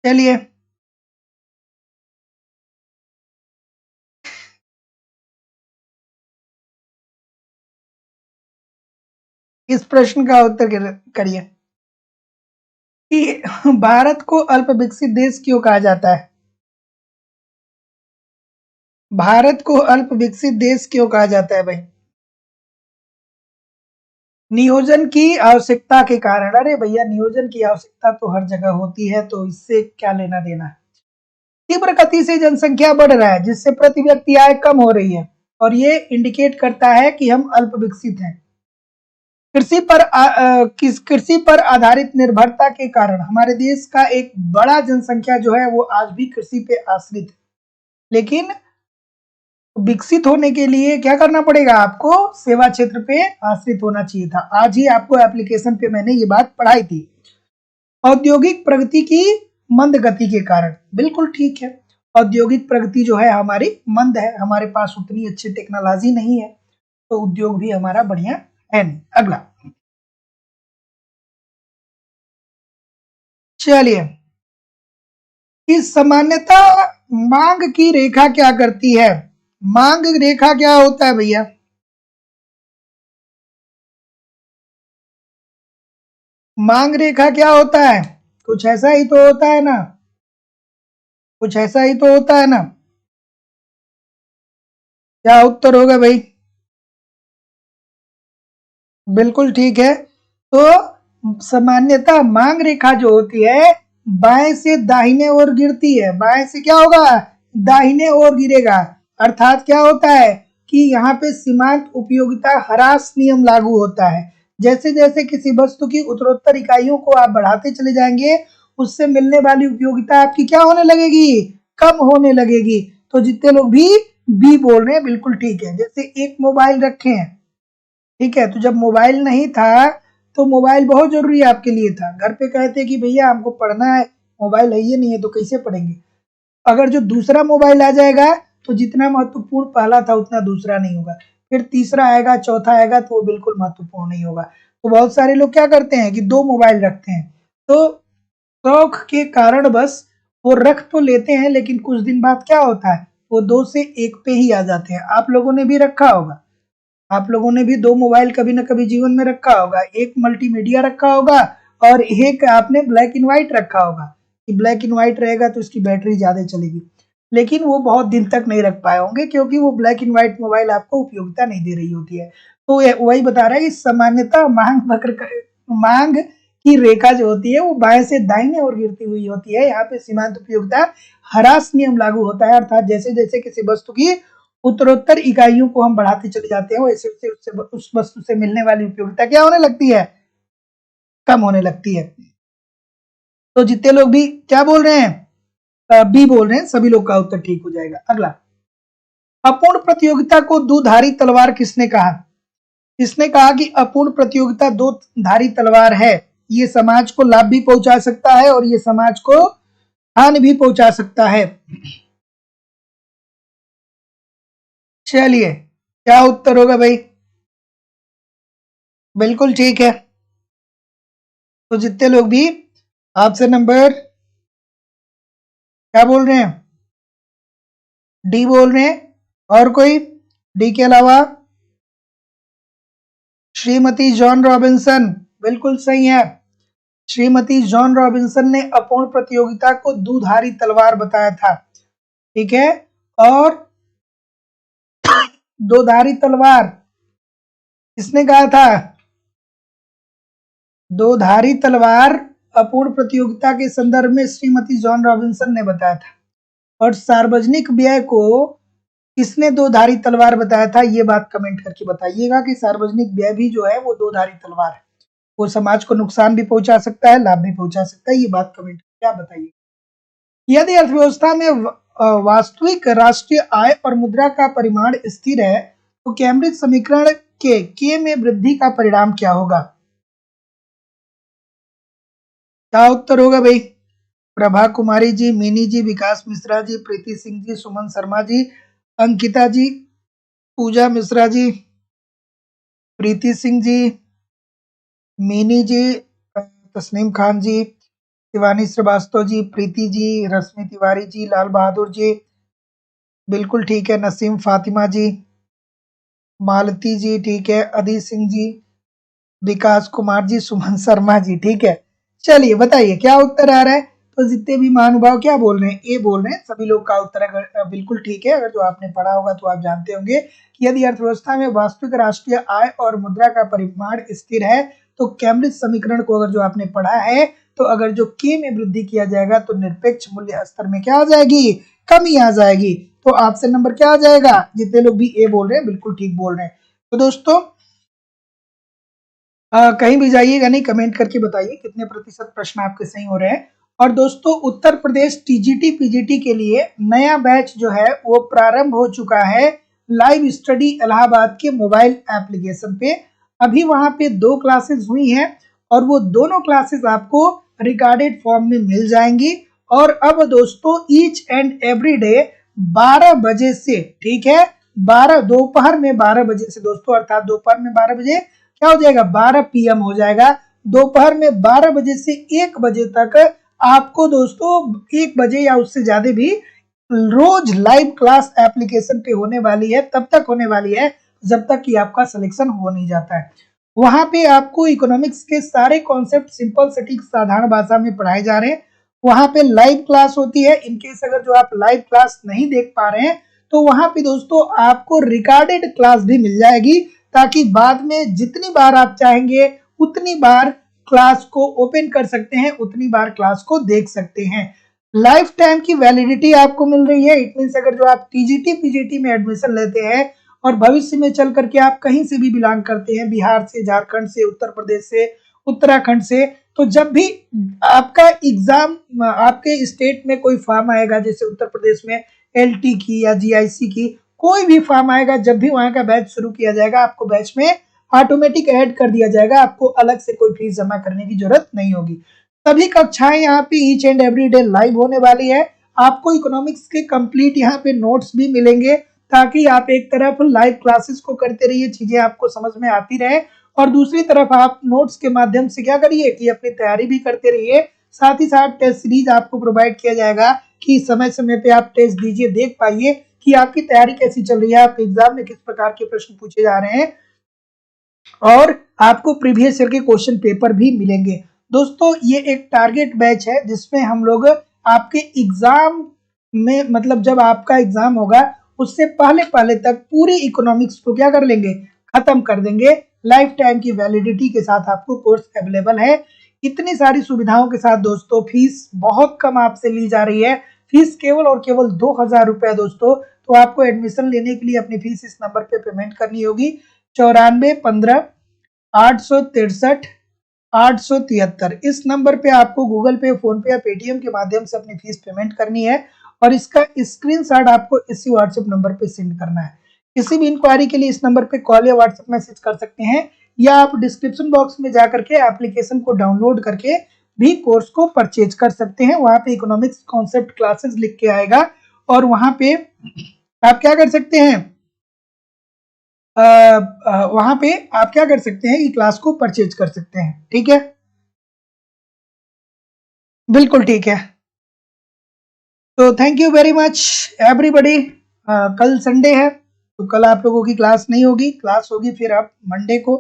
चलिए, इस प्रश्न का उत्तर करिए कि भारत को अल्प विकसित देश क्यों कहा जाता है? भारत को अल्प विकसित देश क्यों कहा जाता है भाई? नियोजन की आवश्यकता के कारण। अरे भैया, नियोजन की आवश्यकता तो हर जगह होती है, तो इससे क्या लेना देना है। तीव्र गति से जनसंख्या बढ़ रहा है, जिससे प्रति व्यक्ति आय कम हो रही है, और ये इंडिकेट करता है कि हम अल्प विकसित हैं। कृषि पर आधारित निर्भरता के कारण हमारे देश का एक बड़ा जनसंख्या जो है वो आज भी कृषि पे आश्रित है। लेकिन विकसित होने के लिए क्या करना पड़ेगा? आपको सेवा क्षेत्र पे आश्रित होना चाहिए था। आज ही आपको एप्लीकेशन पे मैंने ये बात पढ़ाई थी। औद्योगिक प्रगति की मंद गति के कारण, बिल्कुल ठीक है। औद्योगिक प्रगति जो है हमारी मंद है, हमारे पास उतनी अच्छी टेक्नोलॉजी नहीं है, तो उद्योग भी हमारा बढ़िया है नहीं। अगला, चलिए, इस सामान्यता मांग की रेखा क्या करती है? मांग रेखा क्या होता है भैया? मांग रेखा क्या होता है? कुछ ऐसा ही तो होता है ना, कुछ ऐसा ही तो होता है ना। क्या उत्तर होगा भाई? बिल्कुल ठीक है। तो सामान्यता मांग रेखा जो होती है बाएं से दाहिने ओर गिरती है। बाएं से क्या होगा? दाहिने ओर गिरेगा। अर्थात क्या होता है कि यहाँ पे सीमांत उपयोगिता ह्रास नियम लागू होता है। जैसे जैसे किसी वस्तु की उत्तरोत्तर इकाइयों को आप बढ़ाते चले जाएंगे, उससे मिलने वाली उपयोगिता आपकी क्या होने लगेगी? कम होने लगेगी। तो जितने लोग भी बी बोल रहे हैं बिल्कुल ठीक है। जैसे एक मोबाइल रखे हैं, ठीक है, तो जब मोबाइल नहीं था तो मोबाइल बहुत जरूरी आपके लिए था। घर पे कहते कि भैया हमको पढ़ना है, मोबाइल है ये नहीं है तो कैसे पढ़ेंगे। अगर जो दूसरा मोबाइल आ जाएगा तो जितना महत्वपूर्ण पहला था उतना दूसरा नहीं होगा, फिर तीसरा आएगा, चौथा आएगा, तो वो बिल्कुल महत्वपूर्ण नहीं होगा। तो बहुत सारे लोग क्या करते हैं कि दो मोबाइल रखते हैं, तो शौक के कारण बस वो रख तो लेते हैं, लेकिन कुछ दिन बाद क्या होता है, वो दो से एक पे ही आ जाते हैं। आप लोगों ने भी रखा होगा, आप लोगों ने भी दो मोबाइल कभी ना कभी जीवन में रखा होगा। एक मल्टीमीडिया रखा होगा और एक आपने ब्लैक एंड व्हाइट रखा होगा कि ब्लैक एंड व्हाइट रहेगा तो इसकी बैटरी ज्यादा चलेगी, लेकिन वो बहुत दिन तक नहीं रख पाए होंगे क्योंकि वो ब्लैक एंड व्हाइट मोबाइल आपको उपयोगिता नहीं दे रही होती है। तो वही बता रहा है कि सामान्यतः मांग की रेखा जो होती है वो बाएं से दाहिने ओर गिरती हुई होती है। यहाँ पे सीमांत उपयोगिता ह्रास नियम लागू होता है, अर्थात जैसे जैसे किसी वस्तु की उत्तरोत्तर इकाइयों को हम बढ़ाते चले जाते हैं, वैसे वैसे उससे उस वस्तु से मिलने वाली उपयोगिता क्या होने लगती है? कम होने लगती है। तो जितने लोग भी क्या बोल रहे हैं, बी बोल रहे हैं, सभी लोग का उत्तर ठीक हो जाएगा। अगला, अपूर्ण प्रतियोगिता को दुधारी तलवार किसने कहा? किसने कहा कि अपूर्ण प्रतियोगिता दो धारी तलवार है? ये समाज को लाभ भी पहुंचा सकता है और ये समाज को हानि भी पहुंचा सकता है। चलिए, क्या उत्तर होगा भाई? बिल्कुल ठीक है। तो जितने लोग भी आपसे नंबर क्या बोल रहे हैं, डी बोल रहे हैं, और कोई डी के अलावा? श्रीमती जॉन रॉबिन्सन, बिल्कुल सही है। श्रीमती जॉन रॉबिन्सन ने अपूर्ण प्रतियोगिता को दुधारी तलवार बताया था, ठीक है। और दो धारी तलवार किसने कहा था? दो धारी तलवार अपूर्ण प्रतियोगिता के संदर्भ में श्रीमती जॉन रॉबिन्सन ने बताया था। और सार्वजनिक व्यय को किसने दो धारी तलवार बताया था? ये बात कमेंट करके बताइएगा कि सार्वजनिक व्यय भी जो है वो दो धारी तलवार है, वो समाज को नुकसान भी पहुंचा सकता है, लाभ भी पहुंचा सकता है। ये बात कमेंट करके आप बताइए। यदि अर्थव्यवस्था में वास्तविक राष्ट्रीय आय और मुद्रा का परिमाण स्थिर है तो कैम्ब्रिज समीकरण के में वृद्धि का परिणाम क्या होगा? क्या उत्तर होगा भाई? प्रभा कुमारी जी, मिनी जी, विकास मिश्रा जी, प्रीति सिंह जी, सुमन शर्मा जी, अंकिता जी, पूजा मिश्रा जी, प्रीति सिंह जी, मिनी जी, तस्नीम खान जी, शिवानी श्रीवास्तव जी, प्रीति जी, रश्मि तिवारी जी, लाल बहादुर जी, बिल्कुल ठीक है। नसीम फातिमा जी, मालती जी, ठीक है। अदी सिंह जी, विकास कुमार जी, सुमन शर्मा जी, ठीक है। चलिए बताइए क्या उत्तर आ रहा है। तो जितने भी महानुभाव क्या बोल रहे हैं, ए बोल रहे हैं। सभी लोग का उत्तर अगर बिल्कुल ठीक है। अगर जो आपने पढ़ा होगा तो आप जानते होंगे कि यदि अर्थव्यवस्था में वास्तविक राष्ट्रीय आय और मुद्रा का परिमाण स्थिर है तो कैम्ब्रिज समीकरण को अगर जो आपने पढ़ा है तो अगर जो के में वृद्धि किया जाएगा तो निरपेक्ष मूल्य स्तर में क्या आ जाएगी, कमी आ जाएगी। तो ऑप्शन नंबर क्या आ जाएगा। जितने लोग भी ए बोल रहे हैं बिल्कुल ठीक बोल रहे हैं। तो दोस्तों कहीं भी जाइएगा नहीं, कमेंट करके बताइए कितने प्रतिशत प्रश्न आपके सही हो रहे हैं। और दोस्तों उत्तर प्रदेश टीजीटी पीजीटी के लिए नया बैच जो है वो प्रारंभ हो चुका है लाइव स्टडी इलाहाबाद के मोबाइल एप्लीकेशन पे। अभी वहां पे 2 क्लासेस हुई हैं और वो दोनों क्लासेस आपको रिकॉर्डेड फॉर्म में मिल जाएंगी। और अब दोस्तों ईच एंड एवरी डे 12 बजे से, ठीक है, 12 दोपहर में 12 बजे से दोस्तों, अर्थात दोपहर में 12 बजे क्या हो जाएगा, 12 पीएम हो जाएगा। दोपहर में 12 बजे से 1 बजे तक आपको दोस्तों 1 बजे या उससे ज्यादा भी रोज लाइव क्लास एप्लीकेशन पे होने वाली है। तब तक होने वाली है जब तक कि आपका सिलेक्शन हो नहीं जाता है। वहां पे आपको इकोनॉमिक्स के सारे कॉन्सेप्ट सिंपल सटीक साधारण भाषा में पढ़ाए जा रहे हैं। वहां पे लाइव क्लास होती है। इनकेस अगर जो आप लाइव क्लास नहीं देख पा रहे हैं तो वहां पे दोस्तों आपको रिकॉर्डेड क्लास भी मिल जाएगी, ताकि बाद में जितनी बार आप चाहेंगे उतनी बार क्लास को ओपन कर सकते हैं, उतनी बार क्लास को देख सकते हैं। लाइफ टाइम की वैलिडिटी आपको मिल रही है। इट मीन्स अगर जो आप टीजीटी पीजीटी में एडमिशन लेते हैं और भविष्य में चल करके आप कहीं से भी बिलोंग करते हैं, बिहार से, झारखंड से, उत्तर प्रदेश से, उत्तराखंड से, तो जब भी आपका एग्जाम आपके स्टेट में कोई फॉर्म आएगा, जैसे उत्तर प्रदेश में एलटी की या जीआईसी की कोई भी फॉर्म आएगा, जब भी वहां का बैच शुरू किया जाएगा आपको बैच में ऑटोमेटिक ऐड कर दिया जाएगा। आपको अलग से कोई फीस जमा करने की जरूरत नहीं होगी। सभी कक्षाएं यहाँ पे each and every day live होने वाली है। आपको इकोनॉमिक्स के कंप्लीट यहाँ पे नोट्स भी मिलेंगे, ताकि आप एक तरफ लाइव क्लासेस को करते रहिए, चीजें आपको समझ में आती रहे, और दूसरी तरफ आप नोट्स के माध्यम से क्या करिए कि अपनी तैयारी भी करते रहिए। साथ ही साथ टेस्ट सीरीज आपको प्रोवाइड किया जाएगा कि समय समय पे आप टेस्ट दीजिए, देख पाइए कि आपकी तैयारी कैसी चल रही है, आपके एग्जाम में किस प्रकार के प्रश्न पूछे जा रहे हैं, और आपको प्रीवियस ईयर के क्वेश्चन पेपर भी मिलेंगे। दोस्तों ये एक टारगेट बैच है जिसमें हम लोग आपके एग्जाम में, मतलब जब आपका एग्जाम होगा उससे पहले पहले तक पूरी इकोनॉमिक्स को क्या कर लेंगे, खत्म कर देंगे। लाइफ टाइम की वैलिडिटी के साथ आपको कोर्स अवेलेबल है। इतनी सारी सुविधाओं के साथ दोस्तों फीस बहुत कम आपसे ली जा रही है। फीस केवल और केवल 2000 रुपए दोस्तों। तो आपको एडमिशन लेने के लिए अपनी फीस इस नंबर पे पेमेंट करनी होगी, 9415 863 873। इस नंबर पे आपको गूगल पे, फोन पे या पेटीएम के माध्यम से अपनी फीस पेमेंट करनी है और इसका स्क्रीनशॉट आपको इसी व्हाट्सएप नंबर पे सेंड करना है। किसी भी इंक्वायरी के लिए इस नंबर पे कॉल या व्हाट्सएप मैसेज कर सकते हैं, या आप डिस्क्रिप्शन बॉक्स में जाकर के एप्लीकेशन को डाउनलोड करके भी कोर्स को परचेज कर सकते हैं। वहां पे इकोनॉमिक्स कॉन्सेप्ट क्लासेस लिख के आएगा और वहां पे आप क्या कर सकते हैं, वहां पे आप क्या कर सकते हैं, ये क्लास को परचेज कर सकते हैं। ठीक है, बिल्कुल ठीक है। तो thank you very much everybody. कल संडे है तो कल आप लोगों की क्लास नहीं होगी, क्लास होगी फिर आप मंडे को।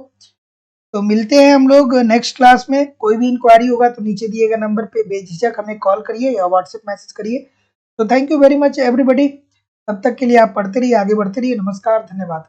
तो मिलते हैं हम लोग नेक्स्ट क्लास में। कोई भी इंक्वायरी होगा तो नीचे दिए गए नंबर पे बेझिझक हमें कॉल करिए या व्हाट्सएप मैसेज करिए। तो thank you very much everybody. तब तक के लिए आप पढ़ते रहिए, आगे बढ़ते रहिए। नमस्कार, धन्यवाद।